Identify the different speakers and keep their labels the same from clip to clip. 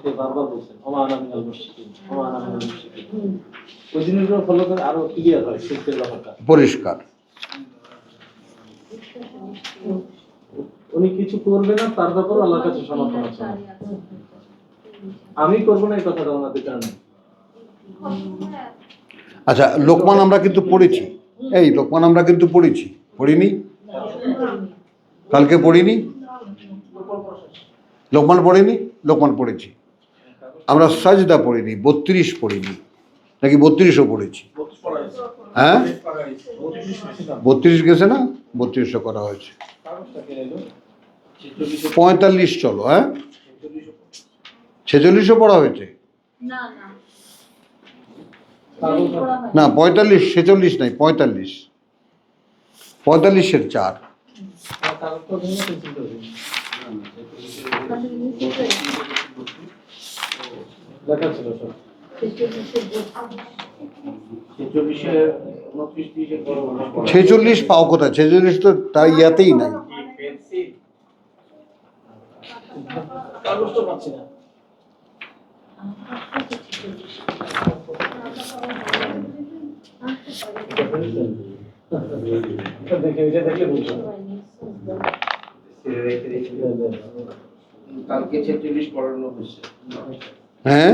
Speaker 1: আজকে বারবার বলছেন ওমা আনা মিনাল মুশরিকিন, ওমা আনা মিনাল মুশরিকিন। ওই জিনিসগুলো ফলো করে আরো ক্লিয়ার হয় শিরকের ব্যাপারটা,
Speaker 2: পরিষ্কার।
Speaker 1: উনি কিছু করবে না তার ব্যাপারে আল্লাহর কাছে সমর্থন আছে। আমি করবো না এই কথাটা ওনাদের জানেন।
Speaker 2: আচ্ছা, লোকমান আমরা কিন্তু পড়েছি, এই লোকমান আমরা কিন্তু পড়েছি, পড়িনি? কালকে পড়িনি? লোকমান পড়িনি? লোকমান পড়েছি আমরা। সাজদা পড়িনি, 32 পড়িনি নাকি 32ও পড়েছি? হ্যাঁ 32 গেছে না? 32ও করা হয়েছে। 45 চলো, হ্যাঁ 46ও পড়া হয়েছে না? 45 46 নাই, 45 45-এর 4।
Speaker 1: লেখা ছিল সব
Speaker 2: 46 পাও কোথায়? 46 তো তাই ইয়াতেই নাই।
Speaker 1: কাগজটা পাচ্ছি না। দেখে এটা দেখলে বুঝতে
Speaker 3: কালকে 46 পড়ানো হয়েছে।
Speaker 2: হ্যাঁ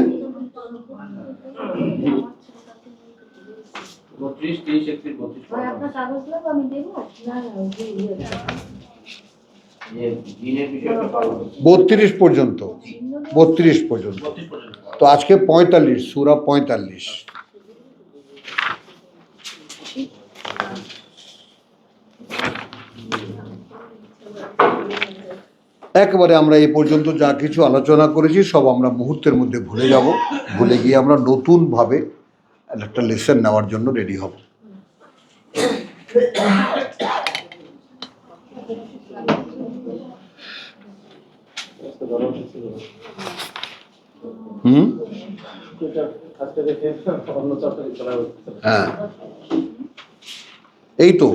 Speaker 3: 32 30 31 32
Speaker 4: ভাই আপনার কাগজ লাগবে আমি দেব? না না ওই যে
Speaker 3: যে দিনের বিষয়টা পালন
Speaker 2: 32 পর্যন্ত, 32 পর্যন্ত।
Speaker 3: 32 পর্যন্ত।
Speaker 2: তো আজকে 45, সূরা 45। একবারে আমরা এই পর্যন্ত যা কিছু আলোচনা করেছি সব আমরা মুহূর্তের মধ্যে ভুলে যাব, ভুলে গিয়ে আমরা নতুনভাবে একটা লেসন নেওয়ার জন্য রেডি হব। হ্যাঁ এই তো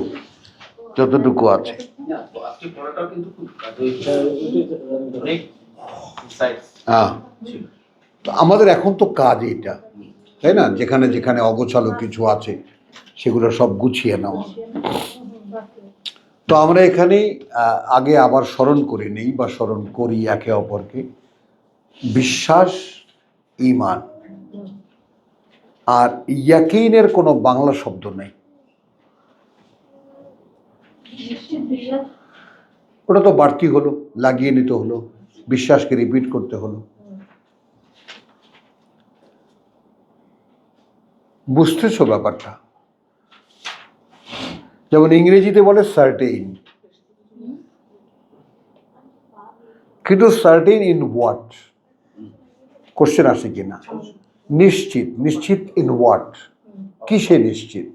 Speaker 2: যতটুকু আছে।
Speaker 3: আজকে পড়াটাও কিন্তু খুব অনেক
Speaker 2: হ্যাঁ তো আমাদের এখন তো কাজ এইটা, তাই না? যেখানে যেখানে অগোছালো কিছু আছে সেগুলো সব গুছিয়ে নেওয়া। তো আমরা এখানে আগে আবার স্মরণ করে নেই বা স্মরণ করি একে অপরকে। বিশ্বাস, ঈমান আর ইয়াকিনের কোনো বাংলা শব্দ নেই। ওটা তো বাড়তি হলো, লাগিয়ে নিতে হলো, বিশ্বাসকে রিপিট করতে হলো। বুঝতেছো ব্যাপারটা? যেমন ইংরেজিতে বলে সার্টেইন, কিন্তু সার্টেইন ইন হোয়াট? কোশ্চেন আসে কিনা? নিশ্চিত, নিশ্চিত ইন হোয়াট? কিসে নিশ্চিত?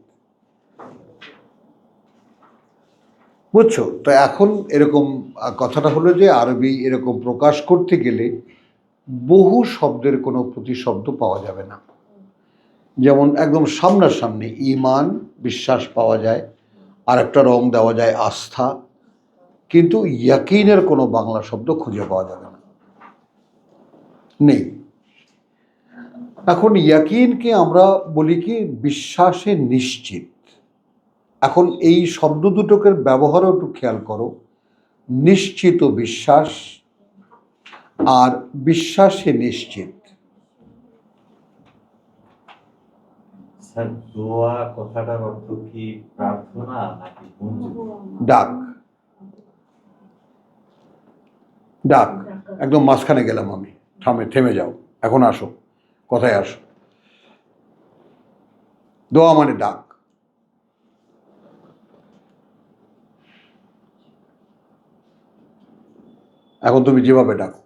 Speaker 2: বুঝছো তো? এখন এরকম কথাটা হলো যে আরবি এরকম প্রকাশ করতে গেলে বহু শব্দের কোনো প্রতিশব্দ পাওয়া যাবে না। যেমন একদম সামনাসামনি ঈমান বিশ্বাস পাওয়া যায়, আর একটা রং দেওয়া যায় আস্থা, কিন্তু ইয়াকিনের কোনো বাংলা শব্দ খুঁজে পাওয়া যাবে না, নেই। এখন ইয়াকিনকে আমরা বলি কি বিশ্বাসে নিশ্চিত। এখন এই শব্দ দুটোকে ব্যবহারও একটু খেয়াল করো। নিশ্চিত বিশ্বাস আর বিশ্বাসে নিশ্চিত।
Speaker 5: স্যার দোয়া কথাটার অর্থ কি প্রার্থনা নাকি
Speaker 2: ডাক? ডাক একদম মাঝখানে গেলাম আমি, থেমে যাও, এখন আসো, কথায় আসো। দোয়া মানে ডাক। এখন তুমি যেভাবে ডাকো,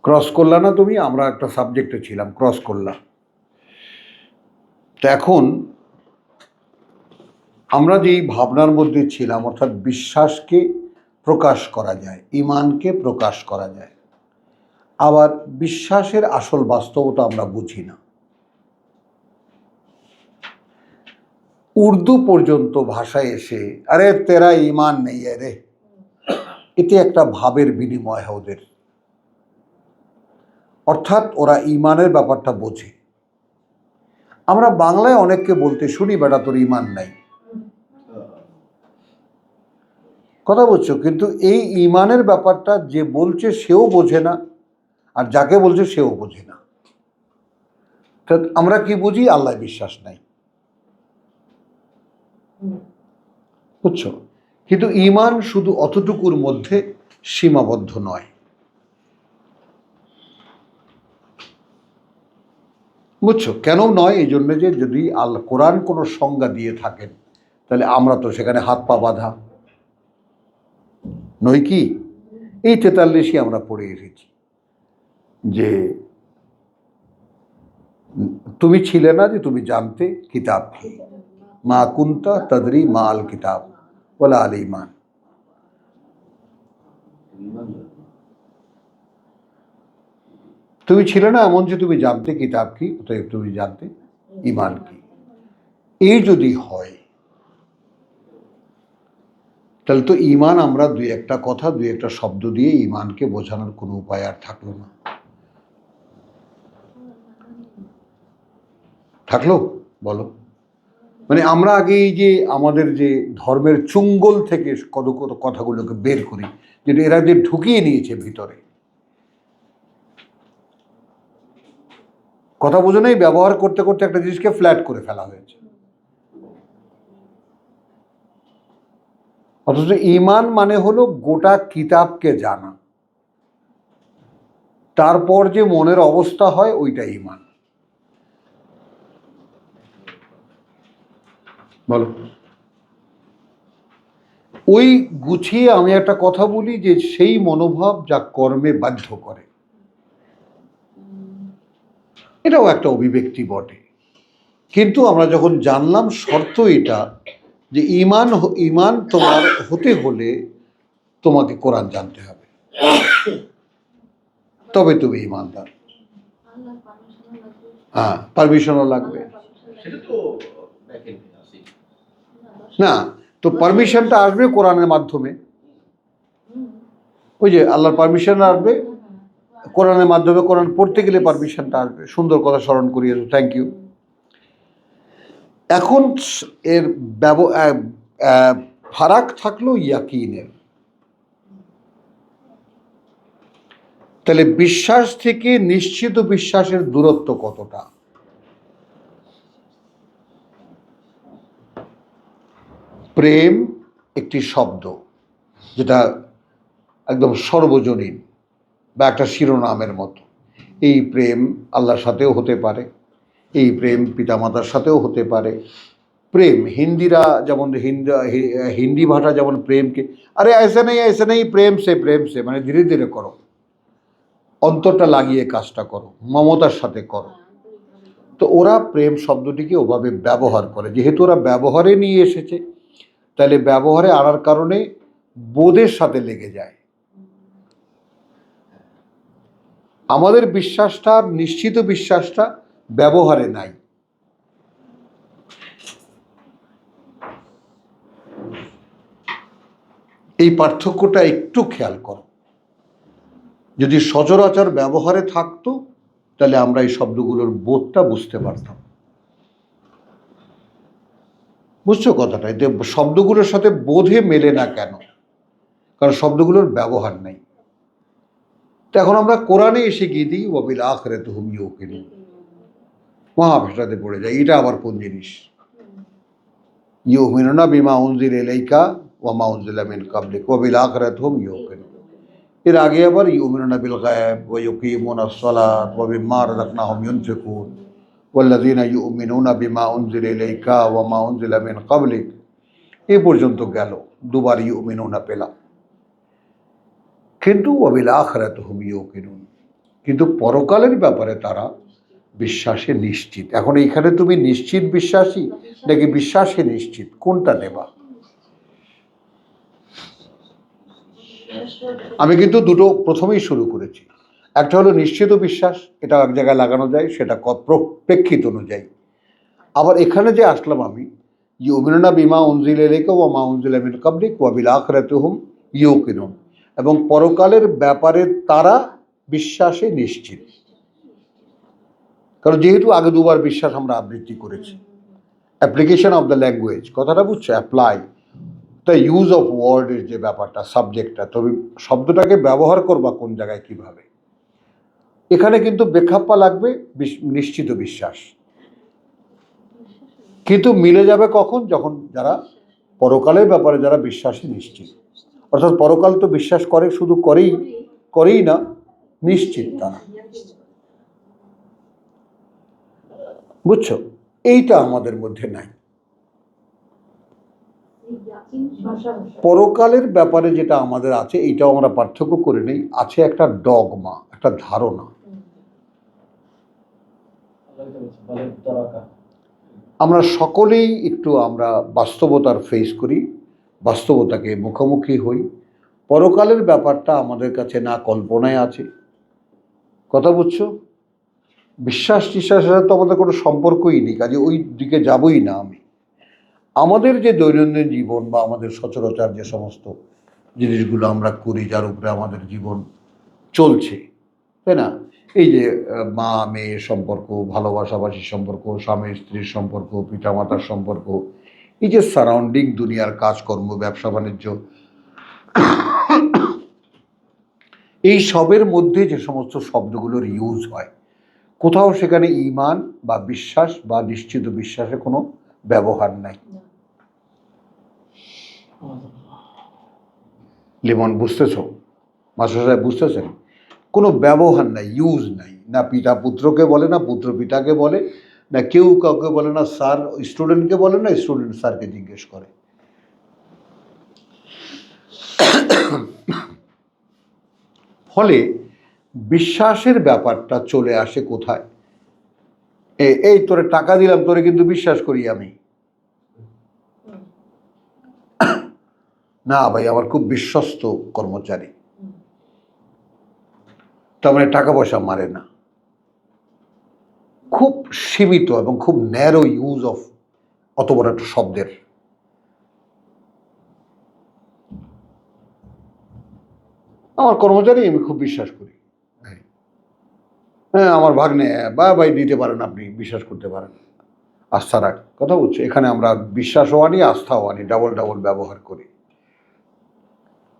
Speaker 2: ক্রস করলা না তুমি? আমরা একটা সাবজেক্টে ছিলাম, ক্রস করলা। তো এখন আমরা যেই ভাবনার মধ্যে ছিলাম, অর্থাৎ বিশ্বাসকে প্রকাশ করা যায়, ঈমানকে প্রকাশ করা যায়, আবার বিশ্বাসের আসল বাস্তবতা আমরা বুঝি না। উর্দু পর্যন্ত ভাষায় এসে আরে তেরা ঈমান নেই রে, এতে একটা ভাবের বিনিময় হয় ওদের। অর্থাৎ ওরা ইমানের ব্যাপারটা বোঝে। আমরা বাংলায় অনেককে বলতে শুনি, বেটা তোর ইমান নাই, কথা বলছো, কিন্তু এই ইমানের ব্যাপারটা যে বলছে সেও বোঝে না, আর যাকে বলছে সেও বোঝে না। তা আমরা কি বুঝি? আল্লাহ বিশ্বাস নাই, বুঝছো? কিন্তু ইমান শুধু অতটুকুর মধ্যে সীমাবদ্ধ নয়, বুঝছো? কেন নয়? এই জন্য যে যদি আল্লাহ কোরআন কোনো সংজ্ঞা দিয়ে থাকেন, তাহলে আমরা তো সেখানে হাত পা বাঁধা নই কি? এই 43ই আমরা পড়ে এসেছি যে তুমি ছিলে না যে তুমি জানতে কিতাব কি, মা কুন্তা তদরি মা আল কিতাব ওয়ালা আল ঈমান। তুমি ছিলে না এমন যে তুমি জানতে কিতাব কি, অতএব তুমি জানতে ঈমান কি। এই যদি হয় তাহলে তো ঈমান, আমরা দুই একটা কথা, দুই একটা শব্দ দিয়ে ঈমানকে বোঝানোর কোনো উপায় আর থাকলো না। থাকলো? বলো। মানে আমরা আগে এই যে আমাদের যে ধর্মের চুঙ্গল থেকে কত কত কথাগুলোকে বের করি, যেটা এরা যে ঢুকিয়ে নিয়েছে ভিতরে, কথা বোঝো নেই, ব্যবহার করতে করতে একটা জিনিসকে ফ্ল্যাট করে ফেলা হয়েছে। অথচ ঈমান মানে হলো গোটা কিতাবকে জানা, তারপর যে মনের অবস্থা হয় ওইটা ঈমান। বলো। ওই গুছিয়ে আমি একটা কথা বলি যে সেই মনোভাব যা কর্মে বাধ্য করে, এটাও একটা অভিব্যক্তি বটে। কিন্তু আমরা যখন জানলাম শর্ত এটা যে ঈমান তোমার হতে হলে তোমাকে কোরআন জানতে হবে, তবে তুমি ঈমানদার। হ্যাঁ, পারমিশনও লাগবে।
Speaker 3: সেটা তো ব্যাকএন্ডে আছে।
Speaker 2: না, তো পারমিশনটা আসবে কোরআনের মাধ্যমে। ওই যে আল্লাহর পারমিশন আসবে কোরআনের মাধ্যমে, কোরআন পড়তে গেলে পারমিশনটা আসবে। সুন্দর কথা স্মরণ করিয়েছো, থ্যাংক ইউ। এখন এর ফারাক থাকলো ইয়াকিনের। তাহলে বিশ্বাস থেকে নিশ্চিত বিশ্বাসের দূরত্ব কতটা? প্রেম একটি শব্দ যেটা একদম সর্বজনীন বা একটা শিরোনামের মতো। এই প্রেম আল্লাহর সাথেও হতে পারে, এই প্রেম পিতামাতার সাথেও হতে পারে। প্রেম হিন্দিরা যেমন হিন্দি ভাষা যেমন প্রেমকে আরে ऐसे नहीं প্রেম সে মানে ধীরে ধীরে করো, অন্তরটা লাগিয়ে কাজটা করো, মমতার সাথে করো। তো ওরা প্রেম শব্দটিকে ওভাবে ব্যবহার করে, যেহেতু ওরা ব্যবহারে নিয়ে এসেছে, তাহলে ব্যবহারে আনার কারণে বোধের সাথে লেগে যায়। আমাদের বিশ্বাসটা, নিশ্চিত বিশ্বাসটা ব্যবহারে নাই। এই পার্থক্যটা একটু খেয়াল করো। যদি সচরাচর ব্যবহারে থাকতো তাহলে আমরা এই শব্দগুলোর বোধটা বুঝতে পারতাম। বুঝছো কথাটা? এতে শব্দগুলোর সাথে বোধে মেলে না কেন? কারণ শব্দগুলোর ব্যবহার নেই। তো এখন আমরা কোরআনে এসে গিয়ে দিই ওয়াবিল আখিরাতি হুম ইউকিনুন, মহাভাষাতে পড়ে যায়। এটা আবার কোন জিনিস? ইউমিনুনা বিমা উনজিলা ইলাইকা ওয়া মা উনজিলা মিন ক্বাবলিক ওয়াবিল আখিরাতি হুম ইউকিনুন। এর আগে আবার ইউমিনুনা বিল গায়ব ওয়া ইউকিমুনাস সালাত ওয়া বিম্মা রাযাকনাহুম ইউনফিকুন ওয়াল্লাযীনা ইউমিনুনা বিমা উনজিলা ইলাইকা ওয়া মা উনজিলা মিন ক্বাবলিক। এই পর্যন্ত গেল, দুবার ইউমিনুনা পেলাম। কিন্তু ওয়াবিল আখিরাতি হুম ইউকিনুন, কিন্তু পরকালের ব্যাপারে তারা বিশ্বাসে নিশ্চিত। এখন এইখানে তুমি নিশ্চিত বিশ্বাসী নাকি বিশ্বাসে নিশ্চিত, কোনটা নেবা? আমি কিন্তু দুটো প্রথমেই শুরু করেছি। একটা হলো নিশ্চিত বিশ্বাস, এটা এক জায়গায় লাগানো যায়, সেটা প্রেক্ষিত অনুযায়ী। আবার এখানে যে আসলাম আমি, ইউমিনুনা বিমা উনজিলা ইলাইকা ওয়া মা উনজিলা মিন ক্বাবলিক ওয়া বিল আখিরাতি হুম ইউকিনুন, এবং পরকালের ব্যাপারে তারা বিশ্বাসে নিশ্চিত। কারণ যেহেতু আগে দুবার বিশ্বাস আমরা আবৃত্তি করেছি, অ্যাপ্লিকেশন অফ দ্য ল্যাঙ্গুয়েজ কথাটা বুঝছো, অ্যাপ্লাই দ্য ইউজ অফ ওয়ার্ডের যে ব্যাপারটা, সাবজেক্টটা, তবে শব্দটাকে ব্যবহার করবা কোন জায়গায় কিভাবে, এখানে কিন্তু বেখাপ্পা লাগবে নিশ্চিত বিশ্বাস। কিন্তু মিলে যাবে কখন? যখন যারা পরকালের ব্যাপারে যারা বিশ্বাসী নিশ্চিত, অর্থাৎ পরকাল তো বিশ্বাস করে, শুধু করেই না, নিশ্চিত তারা। বুঝছো, এইটা আমাদের মধ্যে নাই। পরকালের ব্যাপারে যেটা আমাদের আছে এইটাও আমরা পার্থক্য করে নেই, আছে একটা ডগমা, একটা ধারণা। আমরা সকলেই একটু আমরা বাস্তবতার ফেস করি, বাস্তবতাকে মুখোমুখি হই। পরকালের ব্যাপারটা আমাদের কাছে না কল্পনায় আছে, কথা বুঝছো, বিশ্বাস টিশ্বাসের সাথে তো আমাদের কোনো সম্পর্কই নেই, কাজে ওই দিকে যাবই না আমি। আমাদের যে দৈনন্দিন জীবন বা আমাদের সচরাচর যে সমস্ত জিনিসগুলো আমরা করি, যার উপরে আমাদের জীবন চলছে, তাই না, এই যে মা মেয়ের সম্পর্ক, ভালোবাসাবাসির সম্পর্ক, স্বামী স্ত্রীর সম্পর্ক, পিতামাতার সম্পর্ক, এই যে সারাউন্ডিং দুনিয়ার কাজকর্ম, ব্যবসা বাণিজ্য, এই সবের মধ্যে যে সমস্ত শব্দগুলোর ইউজ হয়, কোথাও সেখানে ঈমান বা বিশ্বাস বা নিশ্চিত বিশ্বাসের কোনো ব্যবহার নাই। লিমন বুঝতেছ, মাস্টার সাহেব বুঝতেছেন, কোনো ব্যবহার নাই, ইউজ নাই। না পিতা পুত্রকে বলে, না পুত্র পিতাকে বলে, না কেউ কাউকে বলে, না স্যার স্টুডেন্টকে বলে, না স্টুডেন্ট স্যারকে জিজ্ঞেস করে। ফলে বিশ্বাসের ব্যাপারটা চলে আসে কোথায়? এই তোরে টাকা দিলাম, তোরে কিন্তু বিশ্বাস করি আমি। না ভাই, আমার খুব বিশ্বস্ত কর্মচারী, তার মানে টাকা পয়সা মারে না। খুব সীমিত এবং খুব ন্যারো ইউজ অফ অত বড় একটা শব্দের। আমার কর্মচারী আমি খুব বিশ্বাস করি, হ্যাঁ আমার ভাগ্নে বা ভাই দিতে পারেন, আপনি বিশ্বাস করতে পারেন, আস্থা রাখ, কথা বলছি। এখানে আমরা বিশ্বাসও আনি, আস্থাও আনি, ডাবল ডাবল ব্যবহার করি।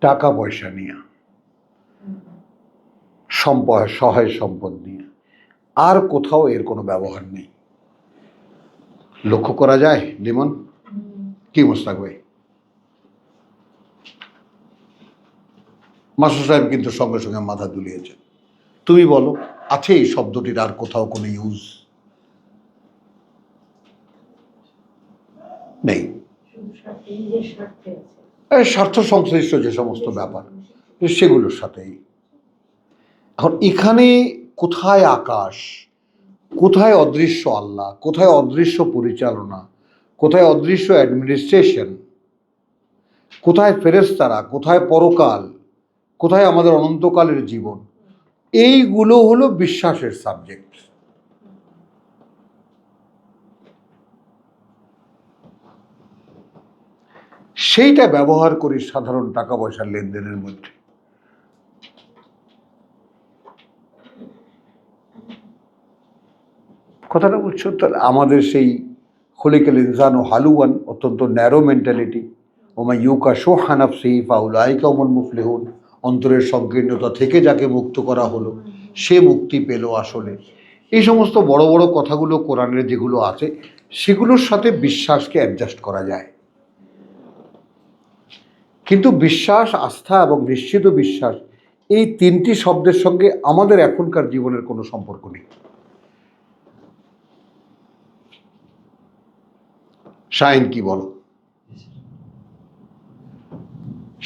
Speaker 2: টাকা পয়সা নিয়ে, সহায় সম্পদ নিয়ে, আর কোথাও এর কোনো ব্যবহার নেই। লক্ষ্য করা যায় লিমন, কি মোস্তাক ভাই? মাস্টার সাহেব কিন্তু সঙ্গে সঙ্গে মাথা দুলিয়েছেন। তুমি বলো, আছে এই শব্দটির আর কোথাও কোনো ইউজ? নেই। স্বার্থ সংশ্লিষ্ট যে সমস্ত ব্যাপার সেগুলোর সাথেই। এখন এখানে কোথায় আকাশ, কোথায় অদৃশ্য আল্লাহ, কোথায় অদৃশ্য পরিচালনা, কোথায় অদৃশ্য অ্যাডমিনিস্ট্রেশন, কোথায় ফেরেশতারা, কোথায় পরকাল, কোথায় আমাদের অনন্তকালের জীবন, এইগুলো হলো বিশ্বাসের সাবজেক্ট। সেইটা ব্যবহার করি সাধারণ টাকা পয়সার লেনদেনের মধ্যে। কথাটা বুঝছো? তাহলে আমাদের সেই খলিকাল ইনসান ও হালুয়ান, অত্যন্ত ন্যারো মেন্টালিটি, ওমা ইউকা শোহা নাফসিহি ফাউলাইকা হুমুল মুফলিহুন, অন্তরের সংকীর্ণতা থেকে যাকে মুক্ত করা হলো সে মুক্তি পেল আসলে। এই সমস্ত বড় বড় কথাগুলো কোরআনের যেগুলো আছে সেগুলোর সাথে বিশ্বাসকে অ্যাডজাস্ট করা যায়, কিন্তু বিশ্বাস, আস্থা এবং নিশ্চিত বিশ্বাস, এই তিনটি শব্দের সঙ্গে আমাদের এখনকার জীবনের কোনো সম্পর্ক নেই। শাহিন কি বলো?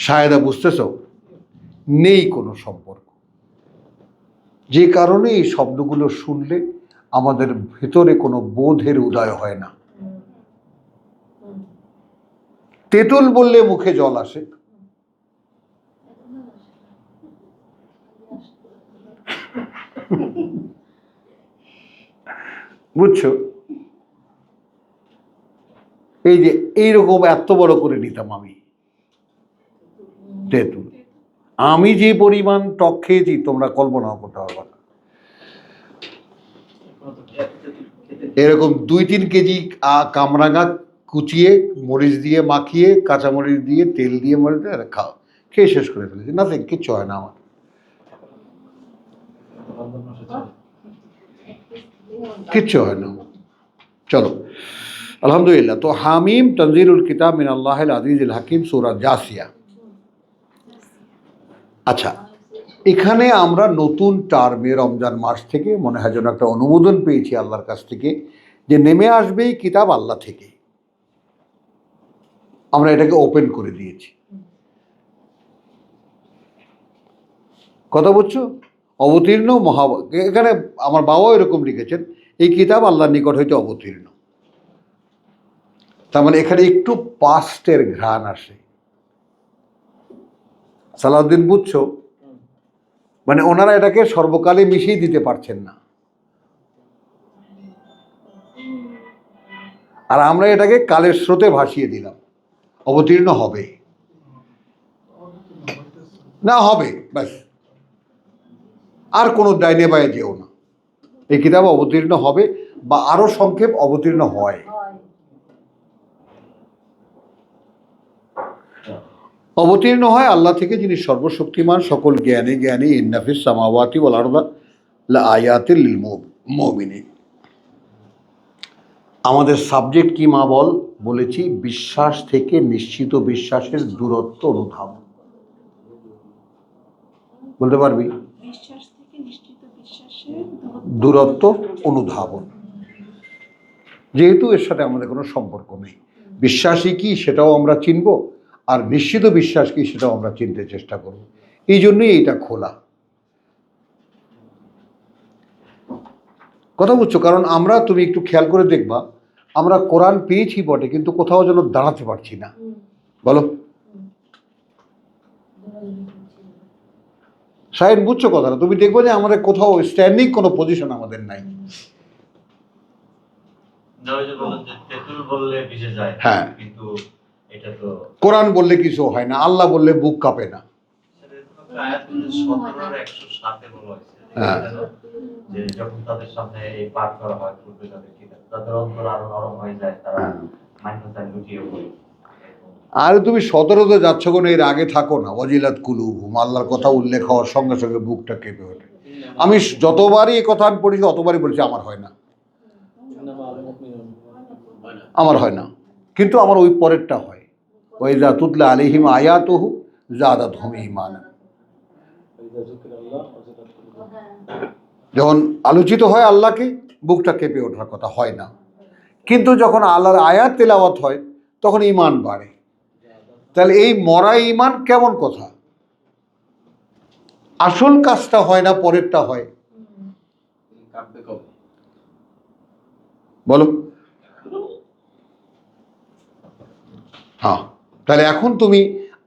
Speaker 2: শাহেদা বুঝতেছ? নেই কোনো সম্পর্ক, যে কারণে এই শব্দগুলো শুনলে আমাদের ভেতরে কোনো বোধের উদয় হয় না। তেঁতুল বললে মুখে জল আসে, বুঝছো? এই যে এইরকম এত বড় করে নিতাম আমি তেঁতুল, আমি যে পরিমাণ টক খেয়েছি তোমরা কল্পনাও করতে পারবে না। এরকম 2-3 কেজি কামরাঙা কুচিয়ে মরিচ দিয়ে মাখিয়ে, কাঁচামরিচ দিয়ে, তেল দিয়ে মরিচ দিয়ে আর খাও, খেয়ে শেষ করে ফেলেছি, না কিচ্ছু হয় না আমার। কিচ্ছু হয় না। চলো, আলহামদুলিল্লাহ। তো হামিম তনজিলুল কিতাব মিন আল্লাহিল আজিজিল হাকিম, সূরা জাসিয়া। আচ্ছা, এখানে আমরা নতুন টার্মে রমজান মাস থেকে মনে হয় যেন একটা অনুমোদন পেয়েছি আল্লাহর কাছ থেকে যে নেমে আসবে এই কিতাব আল্লাহ থেকে। আমরা এটাকে ওপেন করে দিয়েছি। কথা বুঝছো? অবতীর্ণ এখানে আমার বাবাও এরকম লিখেছেন, এই কিতাব আল্লাহর নিকট হইতে অবতীর্ণ। তার মানে এখানে একটু পাস্টের ঘ্রাণ আসে। সালাউদ্দিন বুঝছো? মানে ওনারা এটাকে সর্বকালে মিশিয়ে দিতে পারছেন না, আর আমরা এটাকে কালের স্রোতে ভাসিয়ে দিলাম। অবতীর্ণ হবে না, হবে ব্যাস, আর কোনো ডাইনে বায়ে যেও না। এই কিতাব অবতীর্ণ হবে, বা আরো সংক্ষেপ অবতীর্ণ হয়। অবতীর্ণ হয় আল্লাহ থেকে, যিনি সর্বশক্তিমান, সকল জ্ঞানী জ্ঞানী। ইন্নাফিস সামাওয়াতি ওয়াল আরদা লাআয়াতিল লিল মুমিনিন। আমাদের সাবজেক্ট কি মা বলেছি? বিশ্বাস থেকে নিশ্চিত বিশ্বাসের দূরত্ব অনুধাবন। বলতে পারবি?
Speaker 6: বিশ্বাস থেকে নিশ্চিত বিশ্বাসের
Speaker 2: দূরত্ব অনুধাবন। যেহেতু এর সাথে আমাদের কোনো সম্পর্ক নেই, বিশ্বাসী কি সেটাও আমরা চিনব, আর নিশ্চিত বিশ্বাস কি সেটাও আমরা চিনতে চেষ্টা করব। এই জন্যই এইটা খোলা। কথা বুঝছো? কারণ আমরা, তুমি একটু খেয়াল করে দেখবা, আমরা কোরআন পেয়েছি বটে, কিন্তু কোথাও যেন দাঁড়াতে পারছি না। বলো শাহিন, বুঝছো কথাটা? তুমি দেখবো যে আমাদের কোথাও স্ট্যান্ডিং কোনো পজিশন আমাদের নাই। হ্যাঁ,
Speaker 5: কিন্তু এটা তো
Speaker 2: কোরআন বললে কিছু হয় না, আল্লাহ বললে বুক কাঁপে না। হ্যাঁ,
Speaker 5: যে যখন তাদের সামনে এই পাঠ করা হয় পূর্বে তাদের কিতাব, তাদের অন্তর আরো নরম হয়ে যায়, তারা মান্যতা লুটিয়ে পড়ে।
Speaker 2: আর তুমি 17তে যাচ্ছ কোনো, এর আগে থাকো না। ওয়াজিলাত কুলুবুহুম, আল্লাহর কথা উল্লেখ হওয়ার সঙ্গে সঙ্গে বুকটা কেঁপে ওঠে। আমি যতবারই এই কথা আমি পড়েছি, অতবারই বলছি আমার হয় না, আমার হয় না। কিন্তু আমার ওই পরেরটা হয়, ওয়াইজা তুতলা আলাইহিম আয়াতুহু যাদাতহুম ঈমানা। যখন আলোচিত হয় আল্লাহকে, বুকটা কেঁপে ওঠার কথা হয় না। কিন্তু যখন আল্লাহর আয়াত তেলাওয়াত হয়, তখন ঈমান বাড়ে। তাহলে এই মরা ঈমান কেমন কথা? আসল কাজটা হয় না, পরেরটা হয়। বলো। হ্যাঁ, তাহলে এখন তুমি,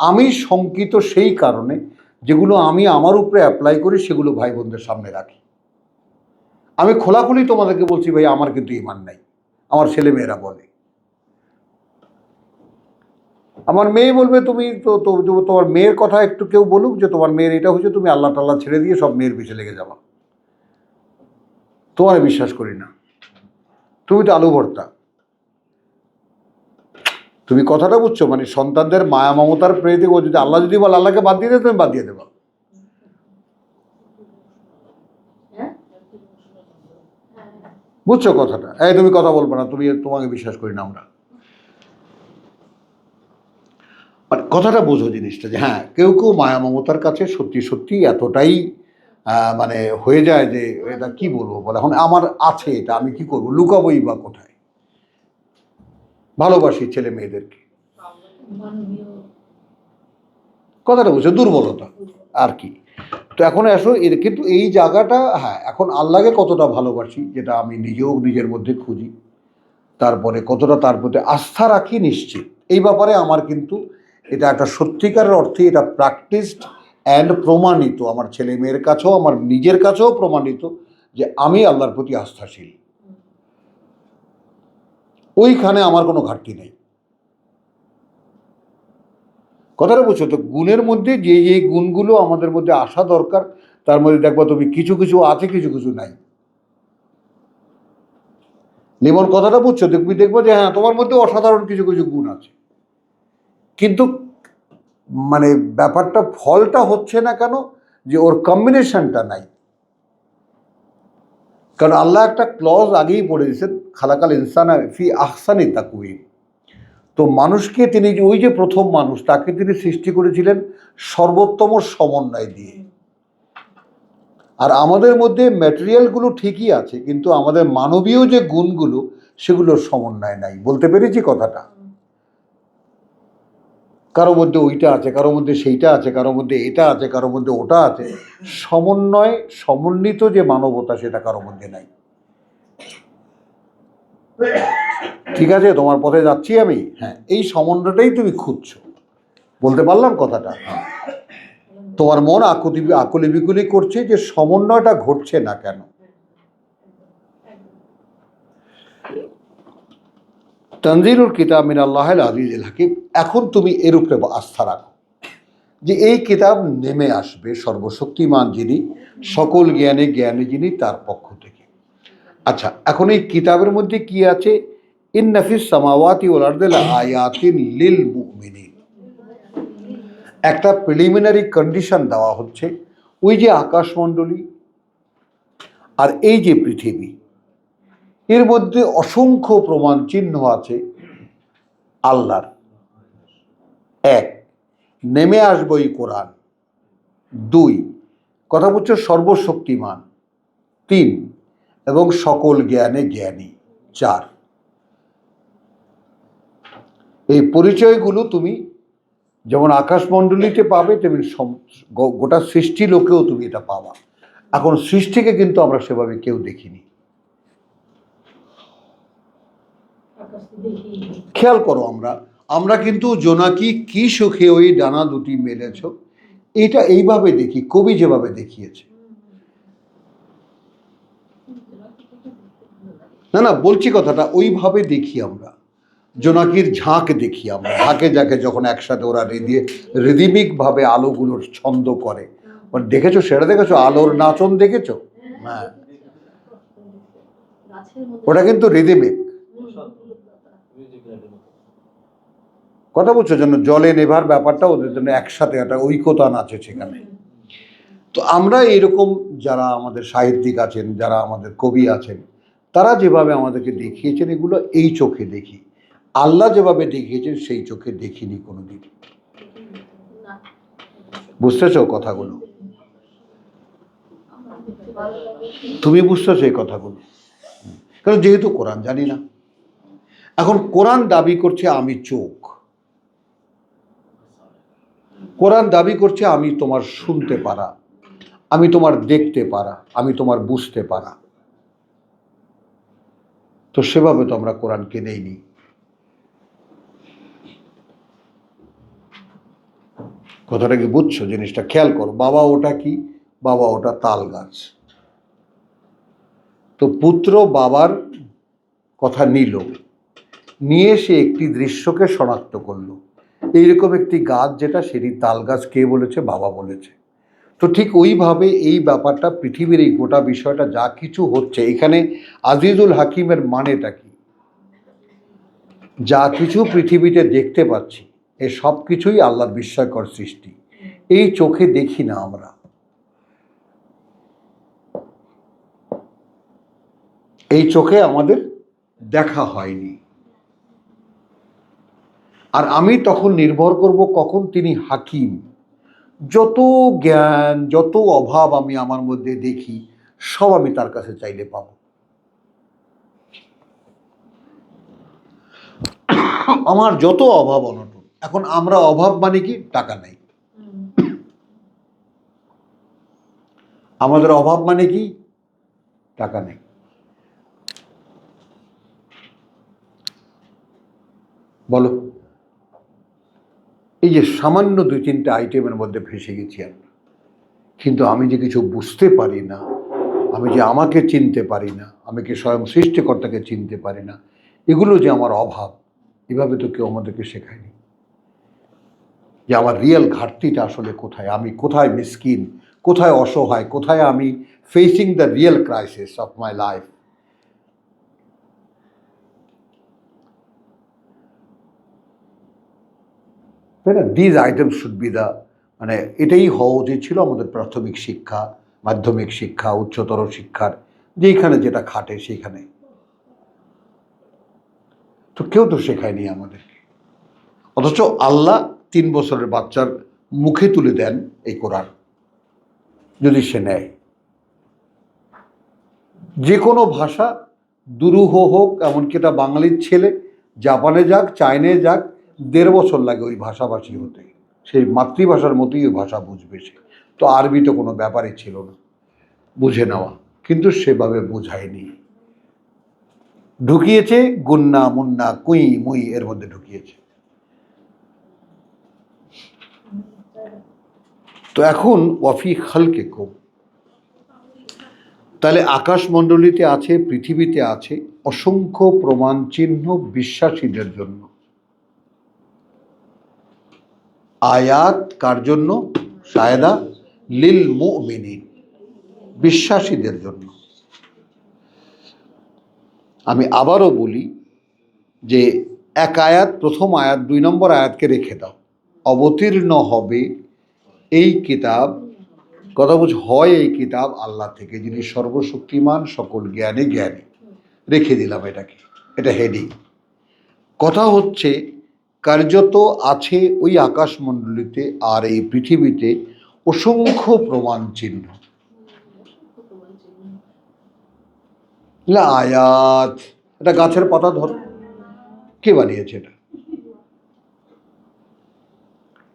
Speaker 2: আমি শঙ্কিত সেই কারণে যেগুলো আমি আমার উপরে অ্যাপ্লাই করি সেগুলো ভাই বোনদের সামনে রাখি। আমি খোলাখুলি তোমাদেরকে বলছি, ভাই আমার কিন্তু ঈমান নাই। আমার ছেলে মেয়েরা বলে, আমার মেয়ে বলবে, তুমি তো তোমার মেয়ের কথা একটু কেউ বলুক যে তোমার মেয়ের এটা হচ্ছে, তুমি আল্লাহ টাল্লাহ ছেড়ে দিয়ে সব মেয়ের পিছে লেগে যাবা। তোমার বিশ্বাস করি না, তুমি তো আলু ভর্তা। তুমি কথাটা বুঝছো? মানে সন্তানদের মায়া মমতার প্রেরিতে, ও যদি আল্লাহ যদি বলে আল্লাহকে বাদ দিয়ে দেবে, তুমি বাদ দিয়ে দেবা। বুঝছো কথাটা? এই তুমি কথা বলবো না, তুমি, তোমাকে বিশ্বাস করি না আমরা। মানে কথাটা বোঝো জিনিসটা, যে হ্যাঁ, কেউ কেউ মায়া মমতার কাছে সত্যি সত্যি এতটাই মানে হয়ে যায় যে এটা কি বলবো, বলে এখন আমার আছে এটা, আমি কি করবো, লুকাবোই বা কোথায়? ভালোবাসি ছেলে মেয়েদেরকে, কথাটা বুঝছো? দুর্বলতা আর কি। তো এখন আসো এর, কিন্তু এই জায়গাটা, হ্যাঁ, এখন আল্লাহকে কতটা ভালোবাসি, যেটা আমি নিজেও নিজের মধ্যে খুঁজি, তারপরে কতটা তার প্রতি আস্থা রাখি, নিশ্চিত এই ব্যাপারে আমার কিন্তু এটা একটা সত্যিকারের অর্থে এটা প্র্যাকটিসড অ্যান্ড প্রমাণিত, আমার ছেলে মেয়ের কাছেও, আমার নিজের কাছেও প্রমাণিত যে আমি আল্লাহর প্রতি আস্থাশীল। ওইখানে আমার কোনো ঘাটতি নেই। কথাটা বুঝছো তো? গুণের মধ্যে যে যে গুণগুলো আমাদের মধ্যে আসা দরকার, তার মধ্যে দেখবা তুমি কিছু কিছু আছে, কিছু কিছু নাই। লিমন কথাটা বুঝছো? তুমি দেখবো যে হ্যাঁ তোমার মধ্যে অসাধারণ কিছু কিছু গুণ আছে, কিন্তু মানে ব্যাপারটা ফলটা হচ্ছে না কেন? যে ওর কম্বিনেশনটা নাই। কারণ আল্লাহ একটা ক্লজ আগেই পড়ে দিয়েছেন, খালাকাল ইনসান ফি আহসানি তাকওয়িম। তো মানুষকে তিনি যে ওই যে প্রথম মানুষ, তাকে তিনি সৃষ্টি করেছিলেন সর্বোত্তম সমন্বয় দিয়ে। আর আমাদের মধ্যে ম্যাটেরিয়ালগুলো ঠিকই আছে, কিন্তু আমাদের মানবীয় যে গুণগুলো সেগুলোর সমন্বয় নাই। বলতে পেরেছি কথাটা? কারো মধ্যে ওইটা আছে, কারো মধ্যে সেইটা আছে, কারো মধ্যে এটা আছে, কারো মধ্যে ওটা আছে। সমন্বয়, সমন্বিত যে মানবতা সেটা কারো মধ্যে নাই। ঠিক আছে, তোমার পথে যাচ্ছি আমি। হ্যাঁ, এই সমন্বয়টাই তুমি খুঁজছো। বলতে পারলাম কথাটা? তোমার মন আকুলি বিকুলি করছে যে সমন্বয়টা ঘটছে না কেন। তানজিলুল কিতাব মিন আল্লাহিল আজিজিল হাকিম। এখন তুমি এর উপরে আস্থা রাখো যে এই কিতাব নেমে আসবে সর্বশক্তিমান যিনি, সকল জ্ঞানে জ্ঞানী যিনি, তার পক্ষ থেকে। আচ্ছা, এখন এই কিতাবের মধ্যে কি আছে? ইন্না ফিস সামাওয়াতি ওয়াল আরদি লাআয়াতিন লিল মুমিনিন। একটা প্রিলিমিনারি কন্ডিশন দেওয়া হচ্ছে। ওই যে আকাশমণ্ডলী আর এই যে পৃথিবী, এর মধ্যে অসংখ্য প্রমাণ চিহ্ন আছে আল্লাহর। এক, নেমে আসবে এই কোরআন। দুই, কথা বলছে সর্বশক্তিমান। তিন, এবং সকল জ্ঞানে জ্ঞানী। চার, এই পরিচয়গুলো তুমি যেমন আকাশমণ্ডলীতে পাবে, তেমনি গোটা সৃষ্টি লোকেও তুমি এটা পাবা। এখন সৃষ্টিকে কিন্তু আমরা সেভাবে কেউ দেখিনি। খেয়াল করো, আমরা কিন্তু জোনাকি কি সুখে ওই ডানা দুটি মেলেছ, এটা এইভাবে দেখি, কবি যেভাবে দেখিয়েছে। না না, বলছি কথাটা, ওইভাবে দেখি আমরা। জোনাকির ঝাঁক দেখি আমরা, ঝাঁকে ঝাঁকে যখন একসাথে ওরা রিদিমিক ভাবে আলোগুলোর ছন্দ করে, দেখেছো? সেটা দেখেছো? আলোর নাচন দেখেছো? হ্যাঁ, ওটা কিন্তু রিদিমিক। কথা বলছো? জন্য জলে নেভার ব্যাপারটা ওদের জন্য একসাথে একটা ঐক্যতা আছে সেখানে। তো আমরা এরকম যারা আমাদের সাহিত্যিক আছেন, যারা আমাদের কবি আছেন, তারা যেভাবে আমাদেরকে দেখিয়েছেন, এগুলো এই চোখে দেখি। আল্লাহ যেভাবে দেখিয়েছেন সেই চোখে দেখিনি কোনোদিন। বুঝতেছো কথাগুলো? তুমি বুঝতেছো এই কথাগুলো? কারণ যেহেতু কোরআন জানি না। এখন কোরআন দাবি করছে আমি চোখ, কোরআন দাবি করছে আমি তোমার শুনতে পারা, আমি তোমার দেখতে পারা, আমি তোমার বুঝতে পারা। তো সেভাবে তো আমরা কোরআনকে নেইনি। কথাটা কি বুঝছো? জিনিসটা খেয়াল করো। বাবা ওটা কি? বাবা ওটা তাল গাছ। তো পুত্র বাবার কথা নিল, নিয়ে সে একটি দৃশ্যকে শনাক্ত করলো। এইরকম একটি গাছ যেটা, সেটি তাল গাছ। কে বলেছে? বাবা বলেছে। তো ঠিক ওইভাবে এই ব্যাপারটা, পৃথিবীর এই গোটা বিষয়টা যা কিছু হচ্ছে এখানে, আজিজুল হাকিমের মানেটা কি? যা কিছু পৃথিবীতে দেখতে পাচ্ছি এ সব কিছুই আল্লাহর বিস্ময়কর সৃষ্টি। এই চোখে দেখি না আমরা, এই চোখে আমাদের দেখা হয়নি। আর আমি তখন নির্ভর করব কখন তিনি হাকিম। যত জ্ঞান, যত অভাব আমি আমার মধ্যে দেখি, সব আমি তার কাছে চাইলে পাবো। আমার যত অভাব অনটন, এখন আমরা অভাব মানে কি? টাকা নাই। আমাদের অভাব মানে কি? টাকা নেই। বলো, এই যে সামান্য 2-3টা আইটেমের মধ্যে ফেসে গেছি আমরা, কিন্তু আমি যে কিছু বুঝতে পারি না, আমি যে আমাকে চিনতে পারি না, আমি কি স্বয়ং সৃষ্টিকর্তাকে চিনতে পারি না, এগুলো যে আমার অভাব, এভাবে তো কেউ আমাদেরকে শেখায়নি যে আমার রিয়েল ঘাটতিটা আসলে কোথায়, আমি কোথায় মিসকিন, কোথায় অসহায়, কোথায় আমি facing the real crisis of my life. তাই না? These item should be the, মানে এটাই হওয়া উচিত ছিল আমাদের প্রাথমিক শিক্ষা, মাধ্যমিক শিক্ষা, উচ্চতর শিক্ষার যেইখানে যেটা খাটে সেইখানে। তো কেউ তো শেখায়নি আমাদেরকে, অথচ আল্লাহ 3 বছরের বাচ্চার মুখে তুলে দেন এই কোরআন, যদি সে নেয়। যে কোনো ভাষা দুরূহ হোক, এমনকি এটা বাঙালির ছেলে জাপানে যাক, চায়নায় যাক, 1.5 বছর লাগে ওই ভাষাভাষী হতে, সেই মাতৃভাষার মতোই ওই ভাষা বুঝবে সে। তো আরবি তো কোনো ব্যাপারই ছিল না বুঝে নেওয়া, কিন্তু সেভাবে বোঝায়নি, ঢুকিয়েছে গুন্না মুন্না কুই মুই এর মধ্যে ঢুকিয়েছে। তো এখন ওয়াফি খালকে কম, তাহলে আকাশমণ্ডলীতে আছে, পৃথিবীতে আছে অসংখ্য প্রমাণ চিহ্ন বিশ্বাসীদের জন্য। আয়াত কার জন্য? শায়দা লিল মুমিনিন, বিশ্বাসীদের জন্য। আমি আবারও বলি যে এক আয়াত, প্রথম আয়াত, 2 নম্বর আয়াতকে রেখে দাও। অবতীর্ণ হবে এই কিতাব, কথা বুঝ, হয় এই কিতাব আল্লাহ থেকে, যিনি সর্বশক্তিমান, সকল জ্ঞানে জ্ঞানী। রেখে দিলাম এটাকে, এটা হেডিং। কথা হচ্ছে কার্যত আছে ওই আকাশমণ্ডলীতে আর এই পৃথিবীতে অসংখ্য প্রমাণ চিহ্ন। আয়াত, এটা গাছের পাতা ধরো, কে বানিয়েছে এটা?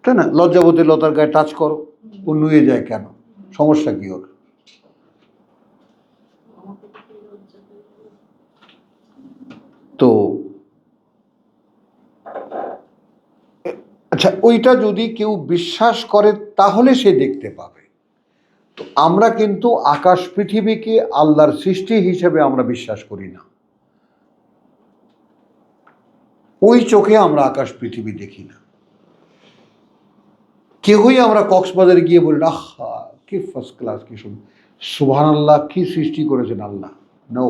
Speaker 2: তাই না? লজ্জাবতী লতার গায়ে টাচ করো, ও নুয়ে যায় কেন? সমস্যা কি ওর? তো আচ্ছা, ওইটা যদি কেউ বিশ্বাস করে তাহলে সে দেখতে পাবে। তো আমরা কিন্তু আকাশ পৃথিবীকে আল্লাহর সৃষ্টি হিসেবে আমরা বিশ্বাস করি না। ওই চোখে আমরা আকাশ পৃথিবী দেখি না। কেউই আমরা কক্সবাজারে গিয়ে বলি না কি ফার্স্ট ক্লাস, কি সুবহানাল্লাহ, কি সৃষ্টি করেছেন আল্লাহ। নো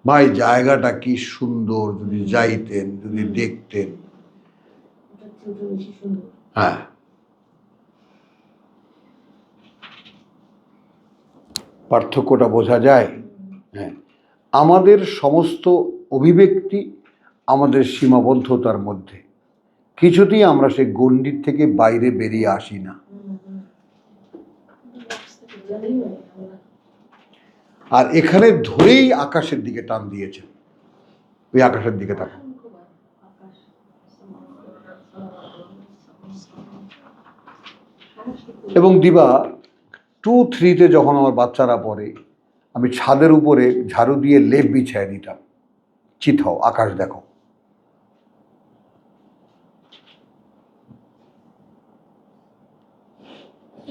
Speaker 2: ভাই, জায়গাটা কি সুন্দর, যদি যাইতেন, যদি দেখতেন। হ্যাঁ, পার্থক্যটা বোঝা যায়। হ্যাঁ, আমাদের সমস্ত অভিব্যক্তি আমাদের সীমাবদ্ধতার মধ্যে, কিছুতেই আমরা সেই গণ্ডির থেকে বাইরে বেরিয়ে আসি না। আর এখানে ধরেই আকাশের দিকে টান দিয়েছেন, ওই আকাশের দিকে তাকান। এবং দিবা 2-3-তে যখন আমার বাচ্চারা পড়ে, আমি ছাদের উপরে ঝাড়ু দিয়ে লেপ বিছায় দিতাম, চিথাও আকাশ দেখো।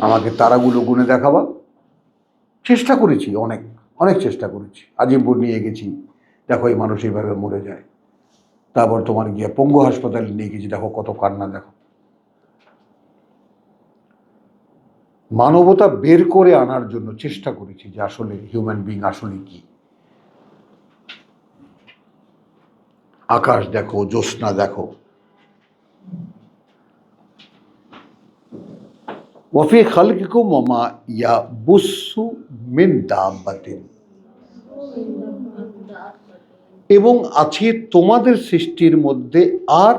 Speaker 2: আমাকে তারাগুলো গুনে দেখাবা, চেষ্টা করেছি, অনেক অনেক চেষ্টা করেছি। আজিমপুর নিয়ে গেছি, দেখো এই মানুষ এইভাবে মরে যায়। তারপর তোমার গিয়ে পঙ্গু হাসপাতালে নিয়ে গেছি, দেখো কত কান্না, দেখো। মানবতা বের করে আনার জন্য চেষ্টা করেছি যে আসলে হিউম্যান বিং আসলে কি। আকাশ দেখো, জ্যোৎস্না দেখো। ওয়াফি খালকিকুম ওয়া মা ইয়াবুসসু মিন দাব্বাতিন, এবং আছে তোমাদের সৃষ্টির মধ্যে আর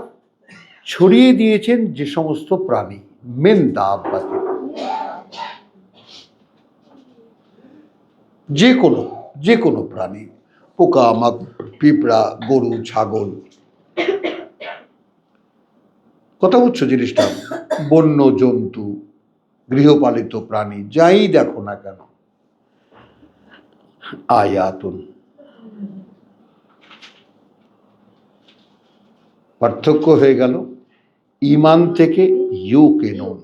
Speaker 2: ছড়িয়ে দিয়েছেন যে সমস্ত প্রাণী, মিন দাব্বাতিন, যে কোনো প্রাণী, পোকা পিঁপড়া, গরু, ছাগল। কথা বুঝছো জিনিসটা? বন্য জন্তু, গৃহপালিত প্রাণী, যাই দেখো না কেন। আয়াতুন, পার্থক্য হয়ে গেল ঈমান থেকে ইউকিনুন।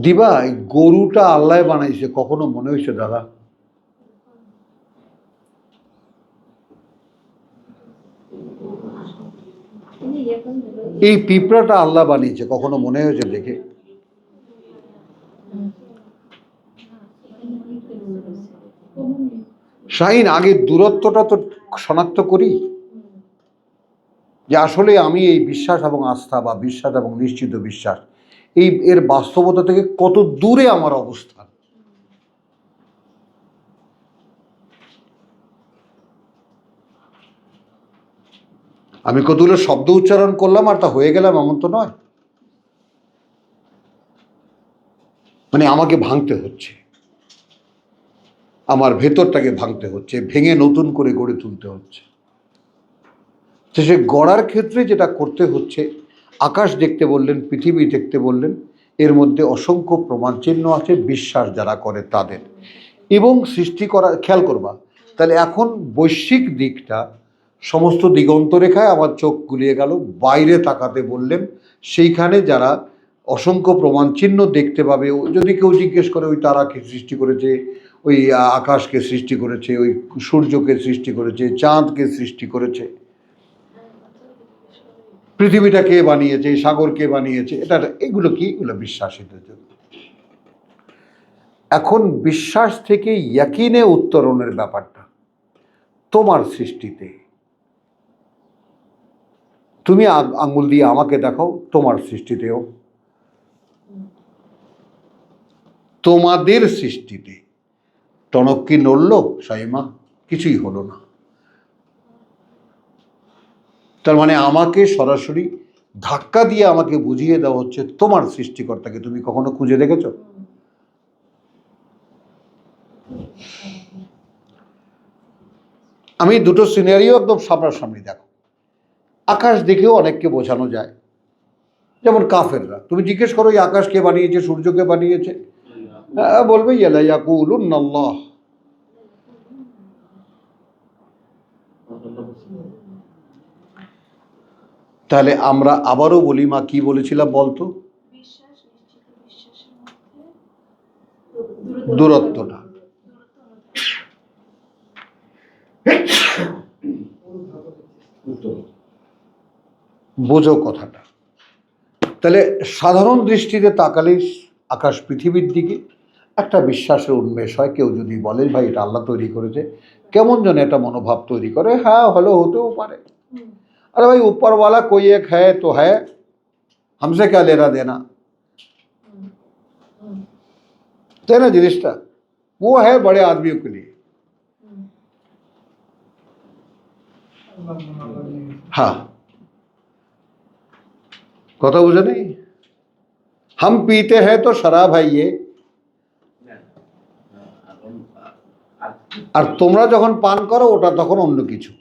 Speaker 2: দিবা, গরুটা আল্লাহ বানাইছে, কখনো মনে হয়েছে দাদা? এই পিঁপড়াটা আল্লাহ বানিয়েছে, কখনো মনে হয়েছে দেখে? শাহিন, আগে দূরত্বটা তো শনাক্ত করি, যে আসলে আমি এই বিশ্বাস এবং আস্থা বা বিশ্বাস এবং নিশ্চিত বিশ্বাস এর বাস্তবতা থেকে কত দূরে আমার অবস্থান। আমি কতগুলো শব্দ উচ্চারণ করলাম আর তা হয়ে গেলাম এমন তো নয়। মানে আমাকে ভাঙতে হচ্ছে, আমার ভেতরটাকে ভাঙতে হচ্ছে, ভেঙে নতুন করে গড়ে তুলতে হচ্ছে। তো সে গড়ার ক্ষেত্রে যেটা করতে হচ্ছে, আকাশ দেখতে বললেন, পৃথিবী দেখতে বললেন, এর মধ্যে অসংখ্য প্রমাণ চিহ্ন আছে বিশ্বাস যারা করে তাদের, এবং সৃষ্টি করা। খেয়াল করবা, তাহলে এখন বৈশ্বিক দিকটা সমস্ত দিগন্তরেখায় আমার চোখ গুলিয়ে গেল, বাইরে তাকাতে বললেন, সেইখানে যারা অসংখ্য প্রমাণ চিহ্ন দেখতে পাবে। যদি কেউ জিজ্ঞেস করে ওই তারাকে সৃষ্টি করেছে, ওই আকাশকে সৃষ্টি করেছে, ওই সূর্যকে সৃষ্টি করেছে, চাঁদকে সৃষ্টি করেছে, পৃথিবীটা কে বানিয়েছে, সাগর কে বানিয়েছে, এটা এগুলো কি? এগুলো বিশ্বাসীদের জন্য। এখন বিশ্বাস থেকে ইয়াকিনে উত্তরণের ব্যাপারটা তোমার সৃষ্টিতে। তুমি আঙ্গুল দিয়ে আমাকে দেখাও, তোমার সৃষ্টিতেও, তোমাদের সৃষ্টিতে টনক কি নড়ল শাইমা? কিছুই হলো না। তার মানে আমাকে সরাসরি ধাক্কা দিয়ে আমাকে বুঝিয়ে দেওয়া হচ্ছে তোমার সৃষ্টিকর্তাকে তুমি কখনো খুঁজে দেখেছ? আমি দুটো সিনারিও একদম সামনাসামনি দেখো। আকাশ দেখেও অনেককে বোঝানো যায়, যেমন কাফেররা। তুমি জিজ্ঞেস করো এই আকাশ কে বানিয়েছে, সূর্যকে বানিয়েছে, বলবে ইয়ালাইয়াকুলুন্নাল্লাহ। তাহলে আমরা আবারও বলি, মা কি বলেছিলাম বলতো?
Speaker 6: বিশ্বাস নিশ্চিত বিশ্বাসের মধ্যে
Speaker 2: দূরত্বটা। বোঝো কথাটা। তাহলে সাধারণ দৃষ্টিতে তাকালে আকাশ পৃথিবীর দিকে একটা বিশ্বাসের উন্মেষ হয়। কেউ যদি বলে ভাই এটা আল্লাহ তৈরি করেছে, কেমন যেন একটা মনোভাব তৈরি করে। হ্যাঁ, হলো, হতেও পারে। अरे भाई ऊपर वाला कोई एक है तो है, हमसे क्या लेना देना, তাই না জিনিসটা? वो है बड़े आदमियों के लिए। हाँ, কথা বুঝে নেই? हम पीते हैं तो शराब है ये, আর তোমরা যখন পান করো ওটা তখন অন্য কিছু।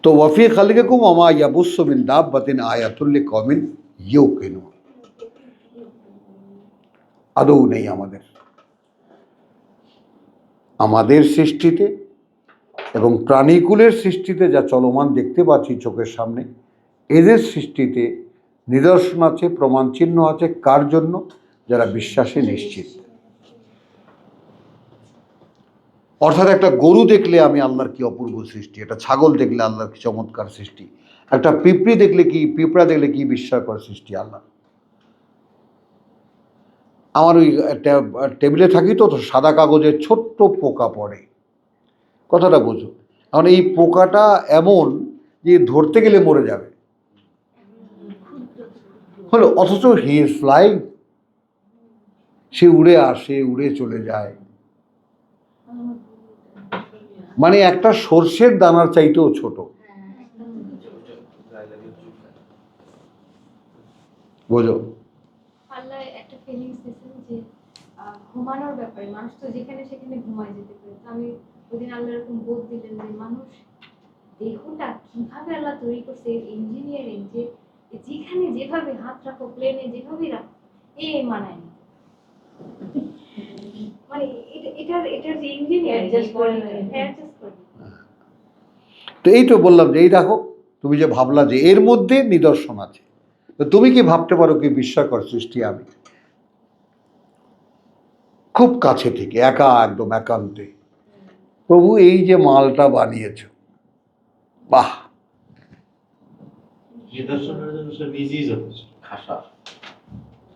Speaker 2: তো ওয়াফি খালিকুম ওমা ইয়াবুসসু মিন দাব্বাতিন আয়াতুল লিকওমিন ইউকিনুন। আদৌ নেই আমাদের সৃষ্টিতে এবং প্রাণীকুলের সৃষ্টিতে যা চলমান দেখতে পাচ্ছি চোখের সামনে, এদের সৃষ্টিতে নিদর্শন আছে, প্রমাণ চিহ্ন আছে। কার জন্য? যারা বিশ্বাসে নিশ্চিত। অর্থাৎ একটা গরু দেখলে আমি আল্লাহর কি অপূর্ব সৃষ্টি, একটা ছাগল দেখলে আল্লাহর কি চমৎকার সৃষ্টি, একটা পিঁপড়া দেখলে কি বিস্ময়কর সৃষ্টি আল্লাহ। আমার ওই টেবিলে থাকি তো সাদা কাগজের ছোট্ট পোকা পড়ে, কথাটা বোঝো। এখন এই পোকাটা এমন যে ধরতে গেলে মরে যাবে, হলো, অথচ হি ইজ ফ্লাইং, সে উড়ে আসে, উড়ে চলে যায়। মানে একটা সর্ষের দানার চাইতেও ছোট, বোঝো?
Speaker 4: আল্লাহ একটা ফিলিংস দিয়েছেন যে ঘুমানোর ব্যাপারে। মানুষ তো যেখানে সেখানে ঘুমায় যেতে পারে। তো আমি ওইদিন আল্লাহ এরকম বোধ দিলেন যে মানুষ দেহটা কিভাবে আল্লাহ তৈরি করছে, ইঞ্জিনিয়ারিং, যে যেখানে যেভাবে হাত রাখো, প্লেনে যেভাবে রাখো, মানায় না। মানে এটার যে ইঞ্জিনিয়ারিং অ্যাডজাস্ট করে।
Speaker 2: তো এই তো বললাম যে এই দেখো, তুমি যে ভাবলা যে এর মধ্যে নিদর্শন আছে, তো তুমি কি ভাবতে পারো কি বিস্ময়কর সৃষ্টি আমি? খুব কাছে থেকে একদম একান্তে প্রভু এই যে মালটা বানিয়েছ, বাহ,
Speaker 5: নিদর্শনের জন্য সে নিজেই যথেষ্ট।
Speaker 3: খাসা।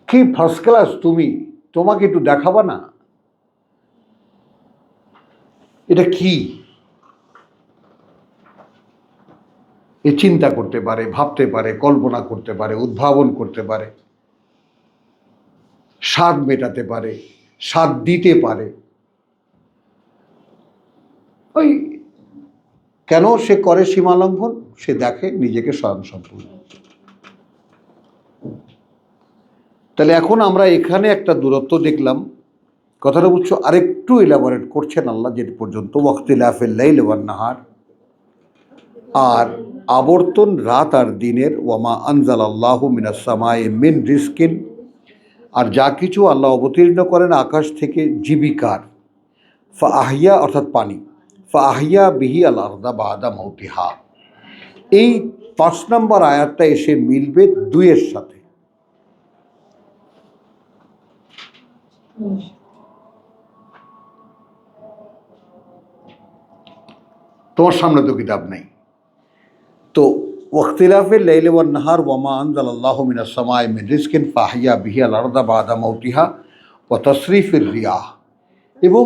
Speaker 2: কি ফার্স্ট ক্লাস তুমি। তো তোমাকে একটু দেখাবা না এটা কি? এ চিন্তা করতে পারে, ভাবতে পারে, কল্পনা করতে পারে, উদ্ভাবন করতে পারে, স্বাদ মেটাতে পারে, স্বাদ দিতে পারে। ওই কেন সে করে সীমা লঙ্ঘন? সে দেখে নিজেকে স্বয়ংসম্পূর্ণ। তাহলে এখন আমরা এখানে একটা দূরত্ব দেখলাম। কথাটা বুঝছো? আরেকটু ইলাবোরেট করছেন আল্লাহ যে পর্যন্ত ওয়াক্তিলাফিল লাইল ওয়ান নাহার, আর আবর্তন রাত আর দিনের, ওয়ামা আনজালাল্লাহু মিনাস সামাই মিন রিজকিন, আর যা কিছু আল্লাহ অবতীর্ণ করেন আকাশ থেকে জীবিকার, ফাহিয়া অর্থাৎ পানি, ফাহিয়া বিহি আল আরদা বাদা মাউতিহা। এই 5 নম্বর আয়াতটা এসে মিলবে 2-এর সাথে। তোমার সামনে তো কিতাব নেই। তো ওয়াক্তিলাফিল লাইলি ওয়ান নাহার ওয়ামা আনজালাল্লাহু মিনাস সামাই মিন রিজকিন ফাহিয়া বিহি আল আরদা বাদা মাউতিহা ওয়া তাসরিফির রিয়াহ, এবং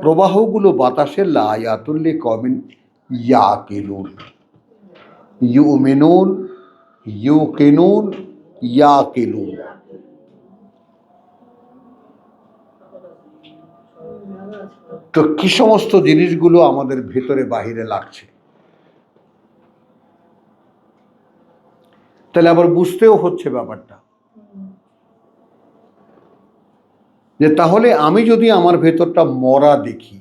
Speaker 2: প্রবাহগুলো বাতাসের লায়াতুল লিকওমিন ইয়াকিলুন, ইউমিনুন, ইউকিনুন, ইয়াকিলুন। তো কি সমস্ত জিনিসগুলো আমাদের ভেতরে বাহিরে লাগছে, তাহলে আবার বুঝতেও হচ্ছে ব্যাপারটা যে তাহলে আমি যদি আমার ভেতরটা মরা দেখি,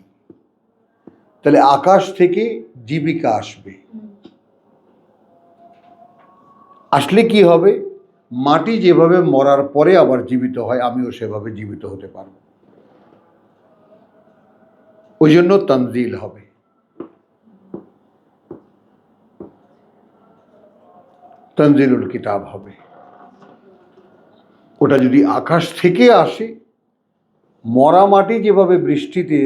Speaker 2: তাহলে আকাশ থেকে জীবিকা আসবে। আসলে কি হবে? মাটি যেভাবে মরার পরে আবার জীবিত হয়, আমিও সেভাবে জীবিত হতে পারব। ওই জন্য তানজিল হবে। তানজিলুল কিতাব হবে। ওটা যদি আকাশ থেকে আসে, মরা মাটি যেভাবে বৃষ্টিতে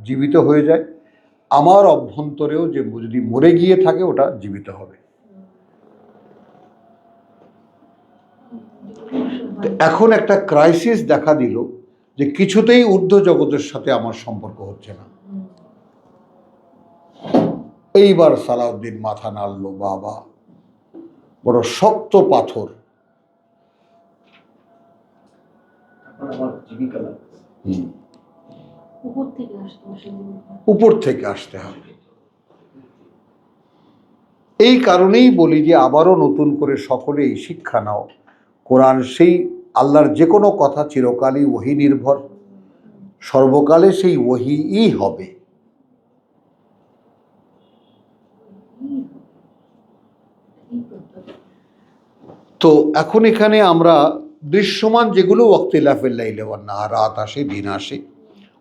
Speaker 2: জীবিত হয়ে যায়, আমার অভ্যন্তরেও যে যদি মরে গিয়ে থাকে ওটা জীবিত হবে। এখন একটা ক্রাইসিস দেখা দিল যে কিছুতেই ঊর্ধ্ব জগতের সাথে আমার সম্পর্ক হচ্ছে না। এইবার সালাউদ্দিন মাথা নাড়ল, বাবা বড় শক্ত পাথর।
Speaker 3: আমার জীবিকা লাগবে।
Speaker 2: উপর থেকে আসতে হবে। এই কারণেই বলি যে আবারও নতুন করে সকলে এই শিক্ষা নাও। কোরআন সেই আল্লাহর যে কোনো কথা চিরকালই ওহী নির্ভর, সর্বকালে সেই ওহীই হবে। তো এখন এখানে আমরা দৃশ্যমান যেগুলো ওয়াক্তিলাফিল লাইলি ওয়ান নাহার, রাত আসে দিন আসে,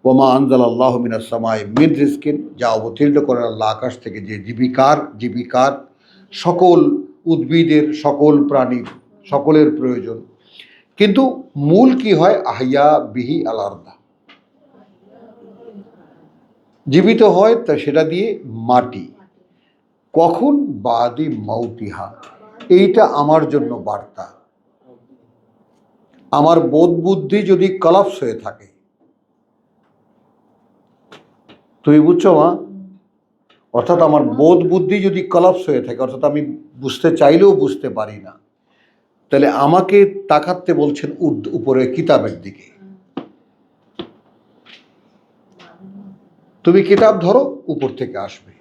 Speaker 2: ওয়ামা আনজালাল্লাহু মিনাস সামাই মিন রিজকিন, যা অবতীর্ণ করেন আল্লাহ আকাশ থেকে, যে জীবিকার সকল উদ্ভিদের, সকল প্রাণীর, সকলের প্রয়োজন। কিন্তু মূল কি হয়? আহিয়া বিহি আল আরদা, জীবিত হয় তা সেটা দিয়ে মাটি। কখন? বাদি মাউতিহা। এইটা আমার জন্য বার্তা। আমার বোধ বুদ্ধি যদি কলাপস হয়ে থাকে, তুমি বুঝছো মা? অর্থাৎ আমার বোধ বুদ্ধি যদি কলাপস হয়ে থাকে, অর্থাৎ আমি বুঝতে চাইলেও বুঝতে পারি না, তাহলে আমাকে তাকাতে বলছেন উপরে কিতাবের দিকে। তুমি কিতাব ধরো, উপর থেকে আসবে।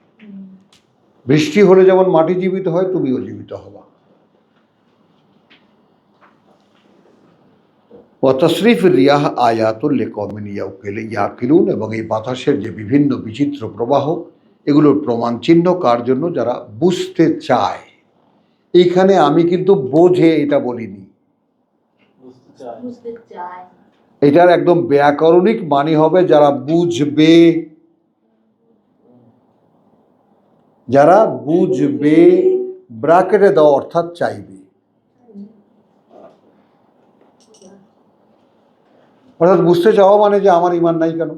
Speaker 2: বৃষ্টি হলে যেমন মাটি জীবিত হয়, তুমিও জীবিত হবা। ওয়া তাসরিফির রিয়াহ আয়াতুল লিকওমিন ইয়াকিলুন, এবং এই বাতাসের যে বিভিন্ন বিচিত্র প্রবাহ, এগুলোর প্রমাণ চিহ্ন কার জন্য? যারা বুঝতে চায়। এইখানে আমি কিন্তু বোঝে এটা বলিনি, এটার একদম ব্যাকরণিক মানে হবে যারা বুঝবে। যারা বুঝবে, ব্র্যাকেটে দাও, অর্থাৎ চাইবে। অর্থাৎ বুঝতে চাওয়া মানে যে আমার ঈমান নাই কেন,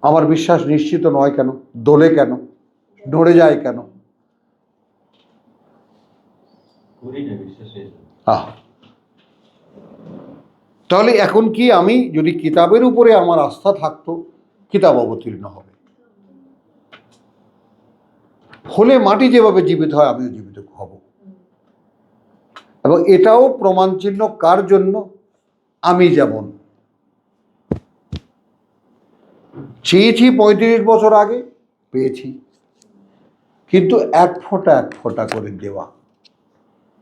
Speaker 2: আমার বিশ্বাস নিশ্চিত নয় কেন, দোলে কেন, নড়ে যায় কেন। তাহলে এখন কি আমি যদি কিতাবের উপরে আমার আস্থা থাকতো, কিতাব অবতীর্ণ হবে, হলে মাটি যেভাবে জীবিত হয় আমিও জীবিত হব। এবং এটাও প্রমাণ চিহ্ন কার জন্য? আমি যেমন চেয়েছি 35 বছর আগে, পেয়েছি, কিন্তু এক ফোঁটা করে দেওয়া।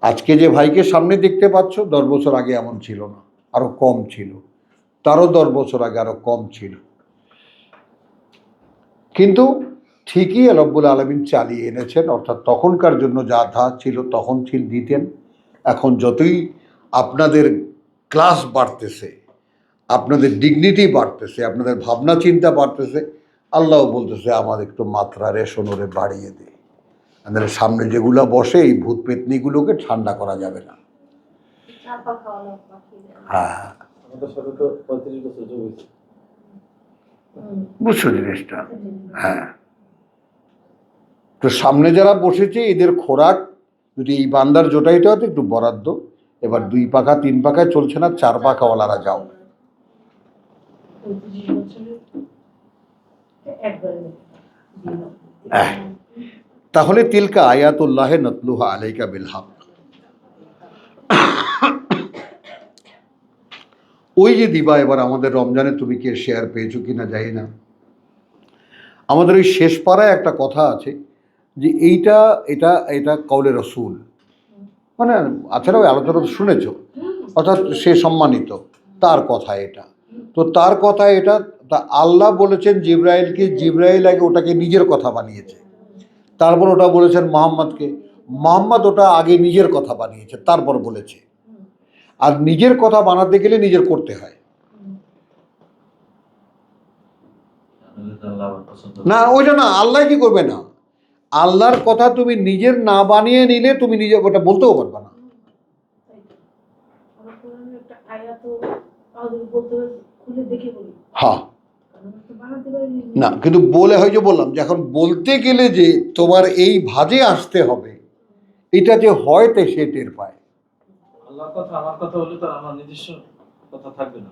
Speaker 2: আজকে যে ভাইকে সামনে দেখতে পাচ্ছ, 10 বছর আগে এমন ছিল না, আরো কম ছিল, তারও 10 বছর আগে আরো কম ছিল, কিন্তু ঠিকই রব্বুল আলামিন চালিয়ে এনেছেন। অর্থাৎ তখনকার জন্য যা ধার ছিল তখন দিতেন। এখন যতই আপনাদের ক্লাস বাড়তেছে, আপনাদের ডিগনিটি বাড়তেছে, আপনাদের ভাবনা চিন্তা বাড়তেছে, আল্লাহ বলতেছে আমার একটু মাত্রা রেশনরে বাড়িয়ে দে। আমাদের সামনে যেগুলো বসে এই ভূত পেতনিগুলোকে ঠান্ডা করা যাবে না। হ্যাঁ,
Speaker 1: আমাদের সাথে তো 35 বছর যোগ হয়েছে।
Speaker 2: বুঝছো জিনিসটা? হ্যাঁ, তো সামনে যারা বসেছে এদের খোরাক যদি এই বান্দার জোটাইটা হতো একটু বরাদ্দ, এবার 2 পাখা 3 পাখায় চলছে না, 4 পাখাওয়ালারা যাও। তাহলে তিলকা আয়াতুল্লাহে নতলুহা আলাইকা বিল হক। ওই যে দিবা, এবার আমাদের রমজানে তুমি কি শেয়ার পেয়েছো কিনা জানি না, আমাদের ওই শেষ পাড়ায় একটা কথা আছে যে এইটা এটা এটা কওলে রসুল, মানে আচ্ছা ওই আলোচনা তো শুনেছ, অর্থাৎ সে সম্মানিত, তার কথা এটা। তো তার কথা এটা, তা আল্লাহ বলেছেন জিব্রাইলকে, জিব্রাইল আগে ওটাকে নিজের কথা বানিয়েছে, তারপর ওটা বলেছেন মোহাম্মদকে, মোহাম্মদ ওটা আগে নিজের কথা বানিয়েছে তারপর বলেছে। আর নিজের কথা বানাতে গেলে নিজের করতে হয় না, ওইটা না, আল্লাহ কি করবে না, আল্লাহর কথা তুমি নিজের না বানিয়ে নিলে তুমি নিজে ওটা বলতেও পারবে না। হ্যাঁ, না কিন্তু বলে হয় যে বললাম যে এখন বলতে গেলে যে তোমার এই ভাজে আসতে হবে, এটা যে হয় তে সে টের পায়।
Speaker 1: আল্লাহর কথা আমার কথা হলে তো আমার নিজস্ব কথা থাকবে না।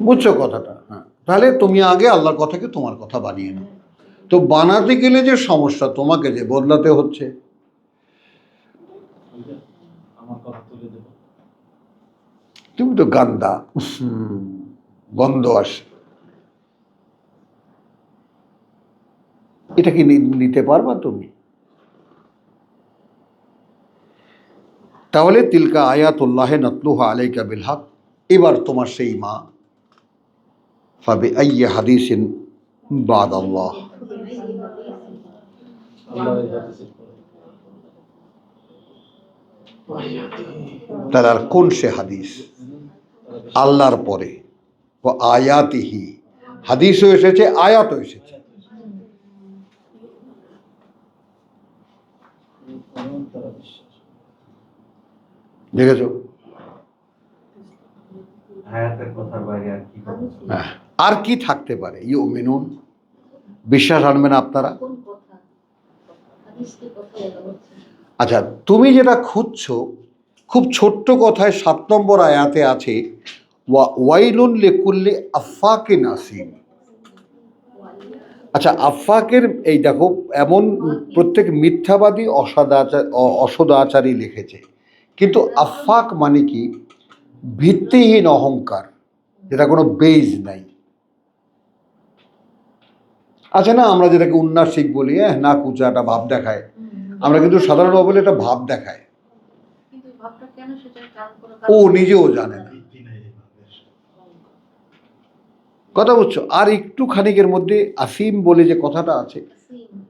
Speaker 2: বুঝছো কথাটা? হ্যাঁ, তাহলে তুমি আগে আল্লাহর কথাকে তোমার কথা বানিয়ে নাও। তো বানাতে গেলে যে সমস্যা, তোমাকে যে বদলাতে হচ্ছে।
Speaker 1: আমার কথা তুলে দেব,
Speaker 2: তুমি তো গান্দা, গন্ধ আসে, এটা কি নিতে পারবা তুমি? তাহলে তিলকা আয়াতুল্লাহে নতলুহা আলাইকা বিল হক। এবার তোমার সেই মা, ফাবি আইয়ি হাদিসিন বাদাল্লাহ,
Speaker 1: আল্লাহ এই হাদিসে
Speaker 2: তাহলে আর কোন সে হাদিস আল্লাহর পরে? ও আয়াতিহি, হাদিসও এসেছে, আয়াতও এসেছে।
Speaker 1: তারা বিশ্বাস।
Speaker 2: দেখেছো?
Speaker 5: হায়াতের কথার বাইরে আর কি কথা?
Speaker 2: হ্যাঁ, আর কি থাকতে পারে? ইউমিনুন, বিশ্বাস আনবেন আপনারা? আচ্ছা, তুমি যেটা খুঁজছো খুব ছোট্ট কথায় 7 নম্বর আয়াতে আছে, ওয়াইলুন লিকুল্লি আফাকিন আসিম। আচ্ছা, আফাকের এই দেখো, এমন প্রত্যেক মিথ্যাবাদী অসদাচারী লিখেছে, কিন্তু আফাক মানে কি? ভিত্তিহীন অহংকার, যেটা কোনো বেজ নাই। আচ্ছা না, আমরা যেটাকে উন্নাসিক বলি, না কুচা একটা ভাব দেখায়, আমরা কিন্তু সাধারণভাবে বলি এটা ভাব দেখায়, ও নিজেও জানে না। কথা বুঝছো? আর একটু খানিকের মধ্যে আসিম বলে যে কথাটা আছে,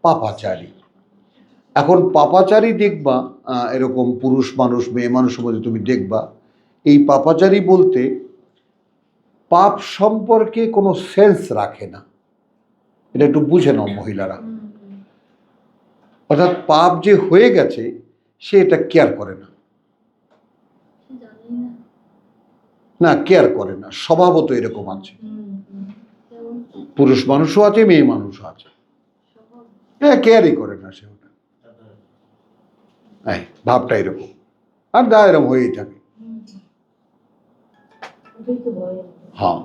Speaker 2: পাপাচারী। এখন পাপাচারী দেখবা, এরকম পুরুষ মানুষ মেয়ে মানুষের মধ্যে তুমি দেখবা, এই পাপাচারী বলতে পাপ সম্পর্কে কোনো সেন্স রাখে না। এটা একটু বুঝে নাও মহিলারা। অর্থাৎ পাপ যে হয়ে গেছে সে এটা কেয়ার করে না, না কেয়ার করে না, স্বভাবত এরকম আছে। পুরুষ মানুষও আছে, মেয়ে মানুষও আছে, হ্যাঁ কেয়ারই করে না সে ওটা, ভাবটা এরকম, আর দা এরকম হয়েই থাকে। হ্যাঁ,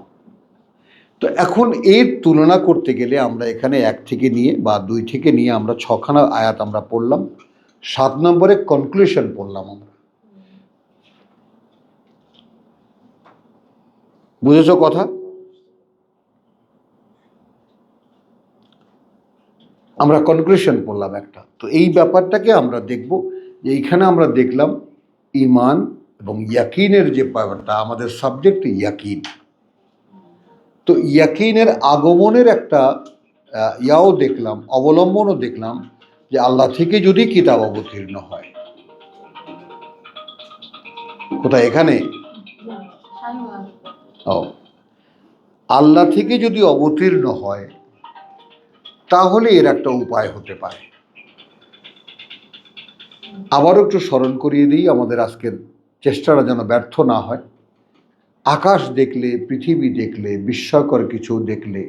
Speaker 2: তো এখন এর তুলনা করতে গেলে আমরা এখানে 1 থেকে নিয়ে বা 2 থেকে নিয়ে আমরা 6খানা আয়াত আমরা পড়লাম, 7 নম্বরে কনক্লুশন পড়লাম আমরা। বুঝেছো কথা? আমরা কনক্লুশন পড়লাম একটা। তো এই ব্যাপারটাকে আমরা দেখব যে এইখানে আমরা দেখলাম ঈমান এবং ইয়াকিনের যে ব্যাপারটা, আমাদের সাবজেক্ট ইয়াকিন। তো ইয়াকিনের আগমনের একটা ইয়াও দেখলাম, অবলম্বনও দেখলাম যে আল্লাহ থেকে যদি কিতাব অবতীর্ণ হয়। কোথায়? এখানে। ও, আল্লাহ থেকে যদি অবতীর্ণ হয় তাহলে এর একটা উপায় হতে পারে। আবারও একটু স্মরণ করিয়ে দিই, আমাদের আজকের চেষ্টাটা যেন ব্যর্থ না হয়। আকাশ দেখলে, পৃথিবী দেখলে, বিস্ময়কর কিছু দেখলে,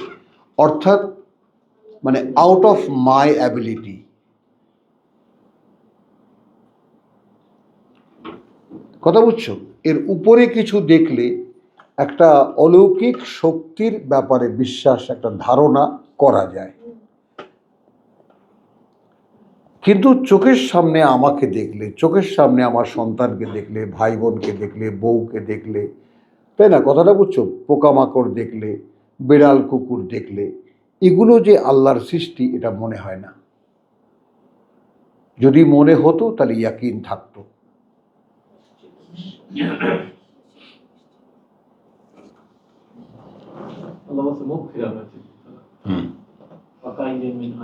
Speaker 2: অর্থাৎ মানে আউট অফ মাই অ্যাবিলিটি, কথা বুঝছো? এর উপরে কিছু দেখলে একটা অলৌকিক শক্তির ব্যাপারে বিশ্বাস, একটা ধারণা করা যায়। কিন্তু চোখের সামনে আমাকে দেখলে, চোখের সামনে আমার সন্তানকে দেখলে, ভাই বোনকে দেখলে, বউকে দেখলে, তাই না? কথাটা বুঝছো? পোকামাকড় দেখলে, বিড়াল কুকুর দেখলে, এগুলো যে আল্লাহর সৃষ্টি এটা মনে হয় না। যদি মনে হতো তাহলে ইয়াকিন থাকতো।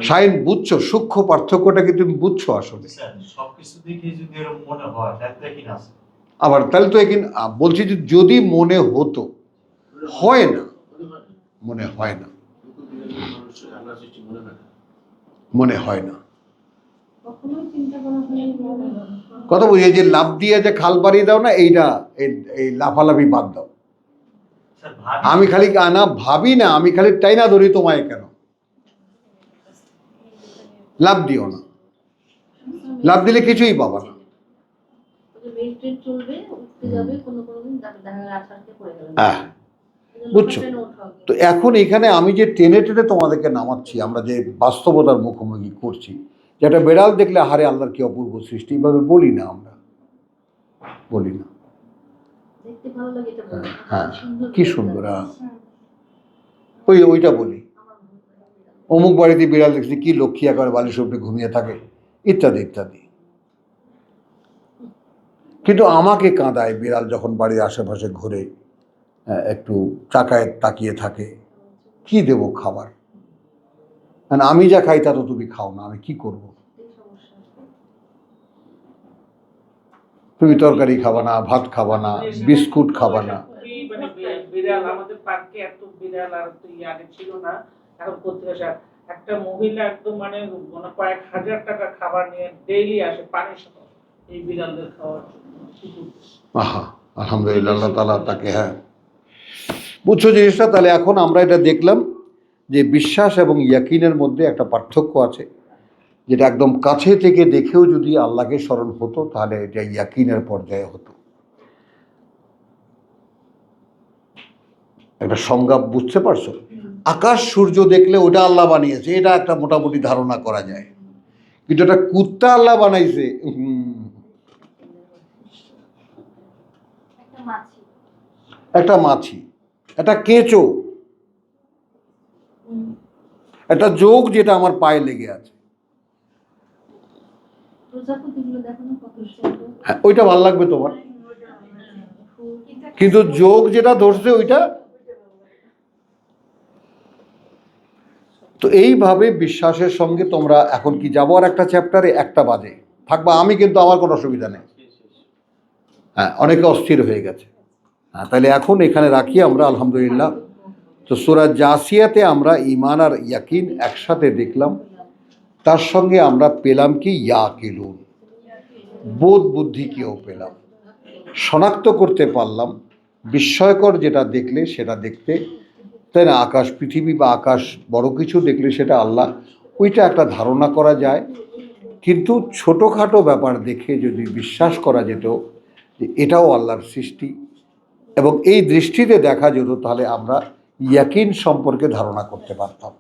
Speaker 2: শাইন, বুঝছো সূক্ষ্ম পার্থক্যটা কি তুমি বুঝছো আসলে?
Speaker 5: সবকিছু দেখে যদি এরকম মনে হয় তাহলে কি না আছে?
Speaker 2: আবার তাহলে তো এখন বলছি যে যদি মনে হতো, হয় না, মনে হয় না, মনে হয় না। কথা বুঝি, যে লাফ দিয়ে যে খাল বাড়িয়ে দাও না, এইটা এই লাফালাফি বাদ দাও। আমি খালি না ভাবি না, আমি খালি তাই না ধরি তোমায়, কেন লাভ দিও না? লাভ দিলে কিছুই পাবা না। হ্যাঁ, বুঝছো? তো এখন এখানে আমি যে টেনে টেনে তোমাদেরকে নামাচ্ছি, আমরা যে বাস্তবতার মুখোমুখি করছি, যেটা বেড়াল দেখলে হারে আল্লাহর কি অপূর্ব সৃষ্টি, এইভাবে বলি না, আমরা বলি না। হ্যাঁ, কি সুন্দর, ওইটা বলি। অমুক বাড়িতে বিড়াল দেখছি, কি লক্ষ্মী একেবারে বালিশ উপরে ঘুমিয়ে থাকে, ইত্যাদি ইত্যাদি। কিন্তু আমাকে কাঁদায় বিড়াল যখন বাড়ির আশেপাশে ঘুরে, একটু চাকায় তাকিয়ে থাকে, কি দেব খাবার? আমি যা খাই তা তো তুমি খাও না, আমি কি করব? তুমি তরকারি খাবা না, ভাত খাবা না, বিস্কুট খাবা না।
Speaker 7: বিড়াল আমাদের পার্কে এত বিড়াল আর তো আগে ছিল না, এখন করতে আসে। একটা মহিলা একদম মানে কয়েক হাজার টাকা খাবার নিয়ে ডেইলি আসে পানির সাথে এই বিড়ালদের খাওয়ার জন্য।
Speaker 2: আহা, আলহামদুলিল্লাহ, আল্লাহ তাআলা তাকে, হ্যাঁ, বুঝছো জিনিসটা? তাহলে এখন আমরা এটা দেখলাম যে বিশ্বাস এবং ইয়াকিনের মধ্যে একটা পার্থক্য আছে, যেটা একদম কাছে থেকে দেখেও যদি আল্লাহকে স্মরণ হতো তাহলে এটা ইয়াকিনের পর্যায়ে হতো। একটা সংজ্ঞা বুঝতে পারছো? আকাশ সূর্য দেখলে ওটা আল্লাহ বানিয়েছে, এটা একটা মোটামুটি ধারণা করা যায়। কিন্তু একটা কুত্তা আল্লাহ বানাইছে, একটা মাছি, একটা কেঁচো, একটা যোগ যেটা আমার পায়ে লেগে আছে, হ্যাঁ, ওইটা ভালো লাগবে তোমার। কিন্তু যোগ যেটা ধরছে ওইটা। তো এইভাবে বিশ্বাসের সঙ্গে তোমরা এখন কি যাবো আর একটা চ্যাপ্টারে, 1টা বাজে থাকবা, আমি কিন্তু আমার কোনো অসুবিধা নেই। হ্যাঁ, অনেকে অস্থির হয়ে গেছে। হ্যাঁ, তাহলে এখন এখানে রাখি আমরা, আলহামদুলিল্লাহ। তো সূরা জাসিয়াতে আমরা ঈমান আর ইয়াকিন একসাথে দেখলাম, তার সঙ্গে আমরা পেলাম কি ইয়াকিলুন, বোধ বুদ্ধিকেও পেলাম, শনাক্ত করতে পারলাম বিস্ময়কর যেটা দেখলে সেটা দেখতে, তাই না? আকাশ পৃথিবী বা আকাশ বড় কিছু দেখলে সেটা আল্লাহ, ওইটা একটা ধারণা করা যায়। কিন্তু ছোটোখাটো ব্যাপার দেখে যদি বিশ্বাস করা যেত যে এটাও আল্লাহর সৃষ্টি, এবং এই দৃষ্টিতে দেখা যেত, তাহলে আমরা ইয়াকিন সম্পর্কে ধারণা করতে পারতাম।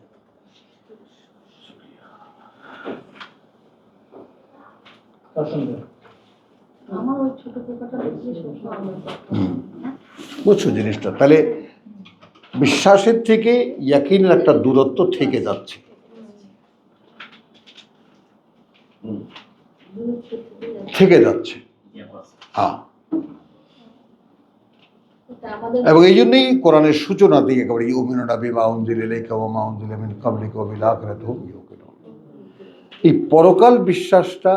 Speaker 6: আমার ওই ছোট পোকাটা দেখলে সবসময় আমার
Speaker 2: বুঝছো জিনিসটা? তাহলে বিশ্বাসের থেকে ইয়াকিনের একটা দূরত্ব থেকে যাচ্ছে। থেকে যাচ্ছে, হ্যাঁ।
Speaker 6: আমাদের
Speaker 2: এবং এই জন্যই কোরআনের সূচনা দিয়ে একেবারে ইউমিনুনা বিমা উনজিলা ইলাইকা ওয়া মা উনজিলা মিন ক্বাবলিকা ওয়া বিল আখিরাতি হুম ইউকিনুন। এই পরকাল বিশ্বাসটা,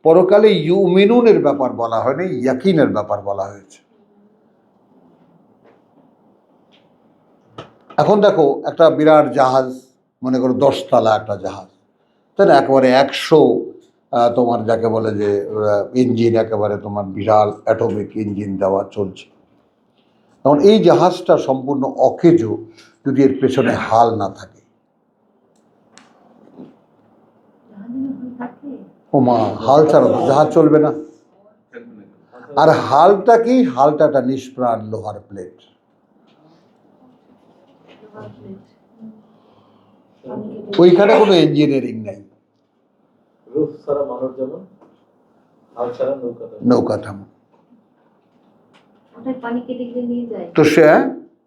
Speaker 2: পরকালে ইউমিনুনের ব্যাপার বলা হয়নি, ইয়াকিনের ব্যাপার বলা হয়েছে। এখন দেখো একটা বিরাট জাহাজ, মনে করো 10 তলা একটা জাহাজ, তাই না? একেবারে 100 তোমার যাকে বলে যে ইঞ্জিন, একেবারে তোমার বিশাল অ্যাটমিক ইঞ্জিন দেওয়া চলছে। তখন এই জাহাজটা সম্পূর্ণ অকেজো যদি এর পেছনে হাল না থাকে। ও মা, হাল ছাড়া তো জাহাজ চলবে না। আর হালটা কি? হালটা একটা নিষ্প্রাণ লোহার প্লেট। ওইখানে কোনো ইঞ্জিনিয়ারিং নাই।
Speaker 1: রূপ ছাড়া মানুষ যেমন, হাল ছাড়া নৌকা তেমন।
Speaker 2: নৌকা তেমন।
Speaker 6: ওটাই পানি কেটে কেটে নিয়ে যায়।
Speaker 2: তো সে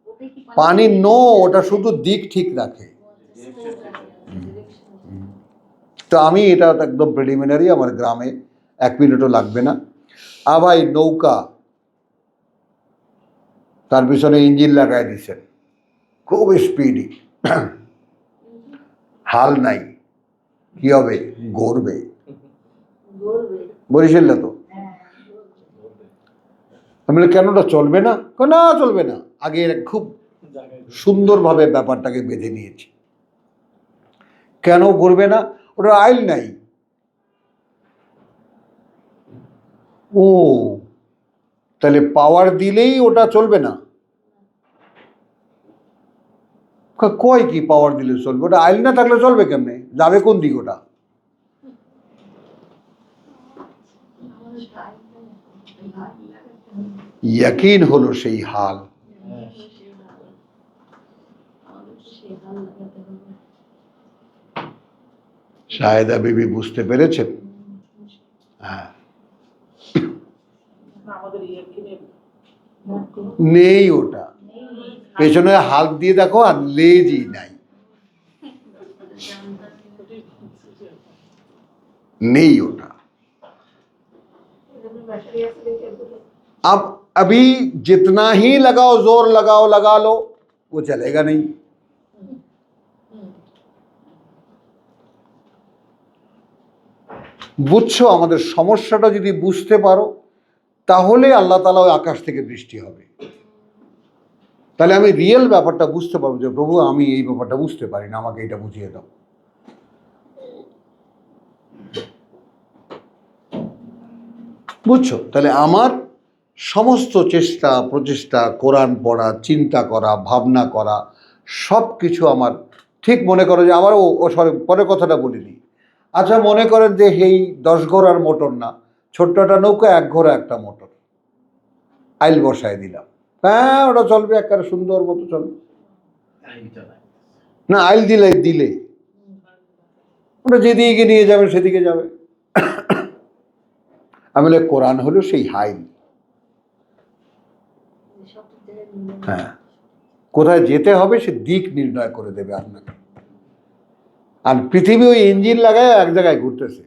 Speaker 6: ওটাই কি
Speaker 2: পানি নো, ওটা শুধু দিক ঠিক রাখে। তো আমি এটা একদম প্রিলিমিনারি, আমার গ্রামে 1 মিনিটও লাগবে না। ভাই নৌকা, তার পিছনে ইঞ্জিন লাগাই দিচ্ছেন, খুব স্পিডি, হাল নাই, কি হবে? গড়বে।
Speaker 6: গড়বে?
Speaker 2: বরিশাল তো আমি বলি, কেন ওটা চলবে না? না চলবে না, আগে খুব সুন্দরভাবে ব্যাপারটাকে বেঁধে নিয়েছি। কেন করবে না? ওটা আইল নাই। ও, তাহলে পাওয়ার দিলেই ওটা চলবে না? কয় কি পাওয়ার দিলে চলবে? ওটা আইল না থাকলে চলবে কেমনে? যাবে কোন দিক ওটা? ইয়াকিন হলো সেই হাল। শাহেদা বিবি বুঝতে পেরেছেন? হ্যাঁ,
Speaker 7: আমাদের ইয়াকিনের
Speaker 2: নেই ওটা। পেছনে হাত দিয়ে দেখো, আর লেজই নাই, নেই ওটা। अब अभी जितना ही लगाओ, जोर लगाओ, लगा लो, वो चलेगा नहीं। বুঝছো? আমাদের সমস্যাটা যদি বুঝতে পারো, তাহলে আল্লাহ তাআলা ওই আকাশ থেকে বৃষ্টি হবে। তাহলে আমি রিয়েল ব্যাপারটা বুঝতে পারবো যে প্রভু, আমি এই ব্যাপারটা বুঝতে পারি না, আমাকে এটা বুঝিয়ে দাও। বুঝছো? তাহলে আমার সমস্ত চেষ্টা প্রচেষ্টা, কোরআন পড়া, চিন্তা করা, ভাবনা করা, সব কিছু আমার ঠিক, মনে করো যে আমার ও সরি পরের কথাটা বলিনি। আচ্ছা, মনে করেন যে এই 10 ঘোড়ার মোটর না, ছোট্ট একটা নৌকা, 1 ঘোড়া একটা মোটর, আইল বসায় দিলাম, হ্যাঁ ওটা চলবে, একেবারে সুন্দর মতো চলবে। না, আইল দিলে দিলে ওটা যেদিকে নিয়ে যাবে সেদিকে যাবে। আমি বলি, কোরআন হলো সেই হাইল। হ্যাঁ, কোথায় যেতে হবে সে দিক নির্ণয় করে দেবে আপনাকে। আর পৃথিবী ওই ইঞ্জিন লাগায় এক জায়গায় ঘুরতেছে।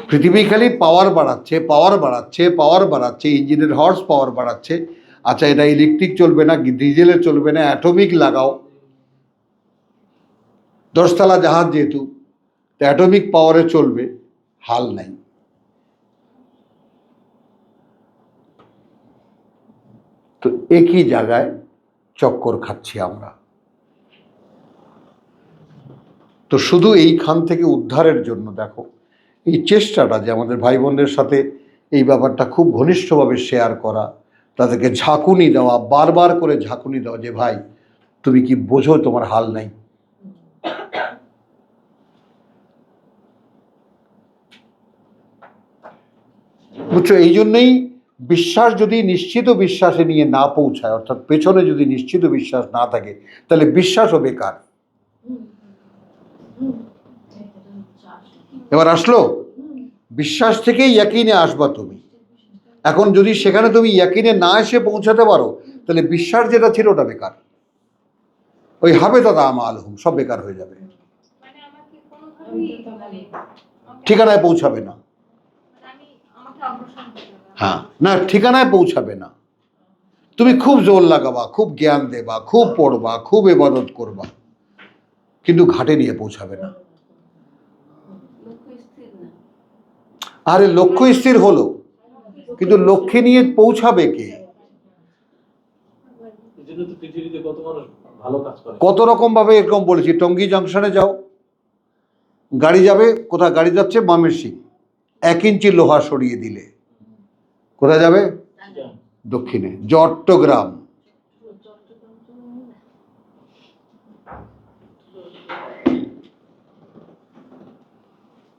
Speaker 2: পৃথিবী খালি পাওয়ার বাড়াচ্ছে, পাওয়ার বাড়াচ্ছে, পাওয়ার বাড়াচ্ছে, ইঞ্জিনের হর্স পাওয়ার বাড়াচ্ছে। আচ্ছা, এটা ইলেকট্রিক চলবে না, ডিজেলের চলবে না, অ্যাটমিক লাগাও। 10 তলা জাহাজ যেহেতু, অ্যাটমিক পাওয়ারে চলবে, হাল নাই। তো একই জায়গায় চক্কর খাচ্ছি আমরা। তো শুধু এইখান থেকে উদ্ধারের জন্য দেখো, এই চেষ্টাটা যে আমাদের ভাই বোনদের সাথে এই ব্যাপারটা খুব ঘনিষ্ঠভাবে শেয়ার করা, তাদেরকে ঝাঁকুনি দেওয়া, বারবার করে ঝাঁকুনি দেওয়া যে ভাই তুমি কি বোঝো তোমার হাল নাই। বুঝছো, এই জন্যই বিশ্বাস যদি নিশ্চিত বিশ্বাসে নিয়ে না পৌঁছায়, অর্থাৎ পেছনে যদি নিশ্চিত বিশ্বাস না থাকে, তাহলে বিশ্বাসও বেকার। এবার আসলো, বিশ্বাস থেকেই ইয়াকিনে আসবা তুমি। এখন যদি সেখানে তুমি ইয়াকিনে না এসে পৌঁছাতে পারো, তাহলে বিশ্বাস যেটা ছিল ওটা বেকার। ওই হবে দাদা আমাল হুম, সব বেকার হয়ে যাবে,
Speaker 4: মানে আমাকে কোনোভাবেই মানে
Speaker 2: ঠিকানায় পৌঁছাবে না।
Speaker 4: আমাকে অগ্রসর হতে হবে।
Speaker 2: হ্যাঁ, না ঠিকানায় পৌঁছাবে না। তুমি খুব জোর লাগাবা, খুব জ্ঞান দেবা, খুব পড়বা, খুব ইবাদত করবা, কিন্তু ঘাটে নিয়ে পৌঁছাবে না।
Speaker 6: লক্ষ্য স্থির না।
Speaker 2: আরে লক্ষ্য স্থির হলো, কিন্তু লক্ষ্যে নিয়ে পৌঁছাবে কে?
Speaker 1: এই জন্য তো পৃথিবীতে কত মানুষ ভালো কাজ করে।
Speaker 2: কত রকম ভাবে এরকম বলেছি, টঙ্গী জংশনে যাও, গাড়ি যাবে, কোথায় গাড়ি যাচ্ছে? ময়মনসিং, 1 ইঞ্চি লোহা সরিয়ে দিলে কোথায় যাবে? দক্ষিণে, চট্টগ্রাম।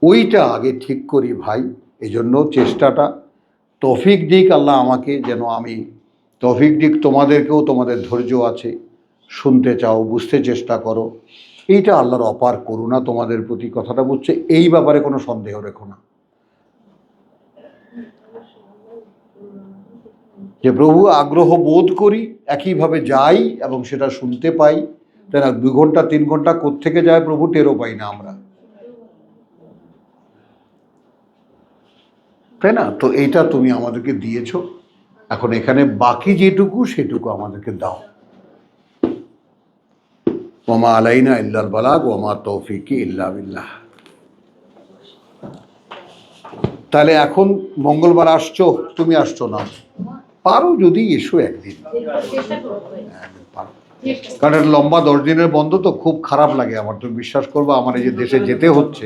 Speaker 2: ওইটা আগে ঠিক করি ভাই। এজন্য চেষ্টাটা, তৌফিক দিক আল্লাহ আমাকে, যেন আমি তৌফিক দিক, তোমাদেরকেও, তোমাদের ধৈর্য আছে, শুনতে চাও, বুঝতে চেষ্টা করো, এইটা আল্লাহর অপার করুণা তোমাদের প্রতি। কথাটা বুঝছে, এই ব্যাপারে কোনো সন্দেহ রেখো না যে প্রভু আগ্রহ বোধ করি, একইভাবে যাই এবং সেটা শুনতে পাই, তাই না? 2 ঘন্টা 3 ঘন্টা কোত্থেকে যায় প্রভু টেরও পাই না আমরা, তাই না? তো এইটা তুমি আমাদেরকে দিয়েছো, এখন এখানে বাকি যেটুকু সেটুকু আমাদেরকে দাও। ওমা আলাইনা ইল্লাল বালাগ ওমা তৌফিকি ইল্লা বিল্লাহ। তাহলে এখন মঙ্গলবার আসছো, তুমি আসছো না, পারো যদি এসো একদিন,
Speaker 6: চেষ্টা করবো।
Speaker 2: পারো। কারণ এটা লম্বা 10 দিনের বন্ধ তো, খুব খারাপ লাগে আমার, তুমি বিশ্বাস করবো, আমার এই যে দেশে যেতে হচ্ছে,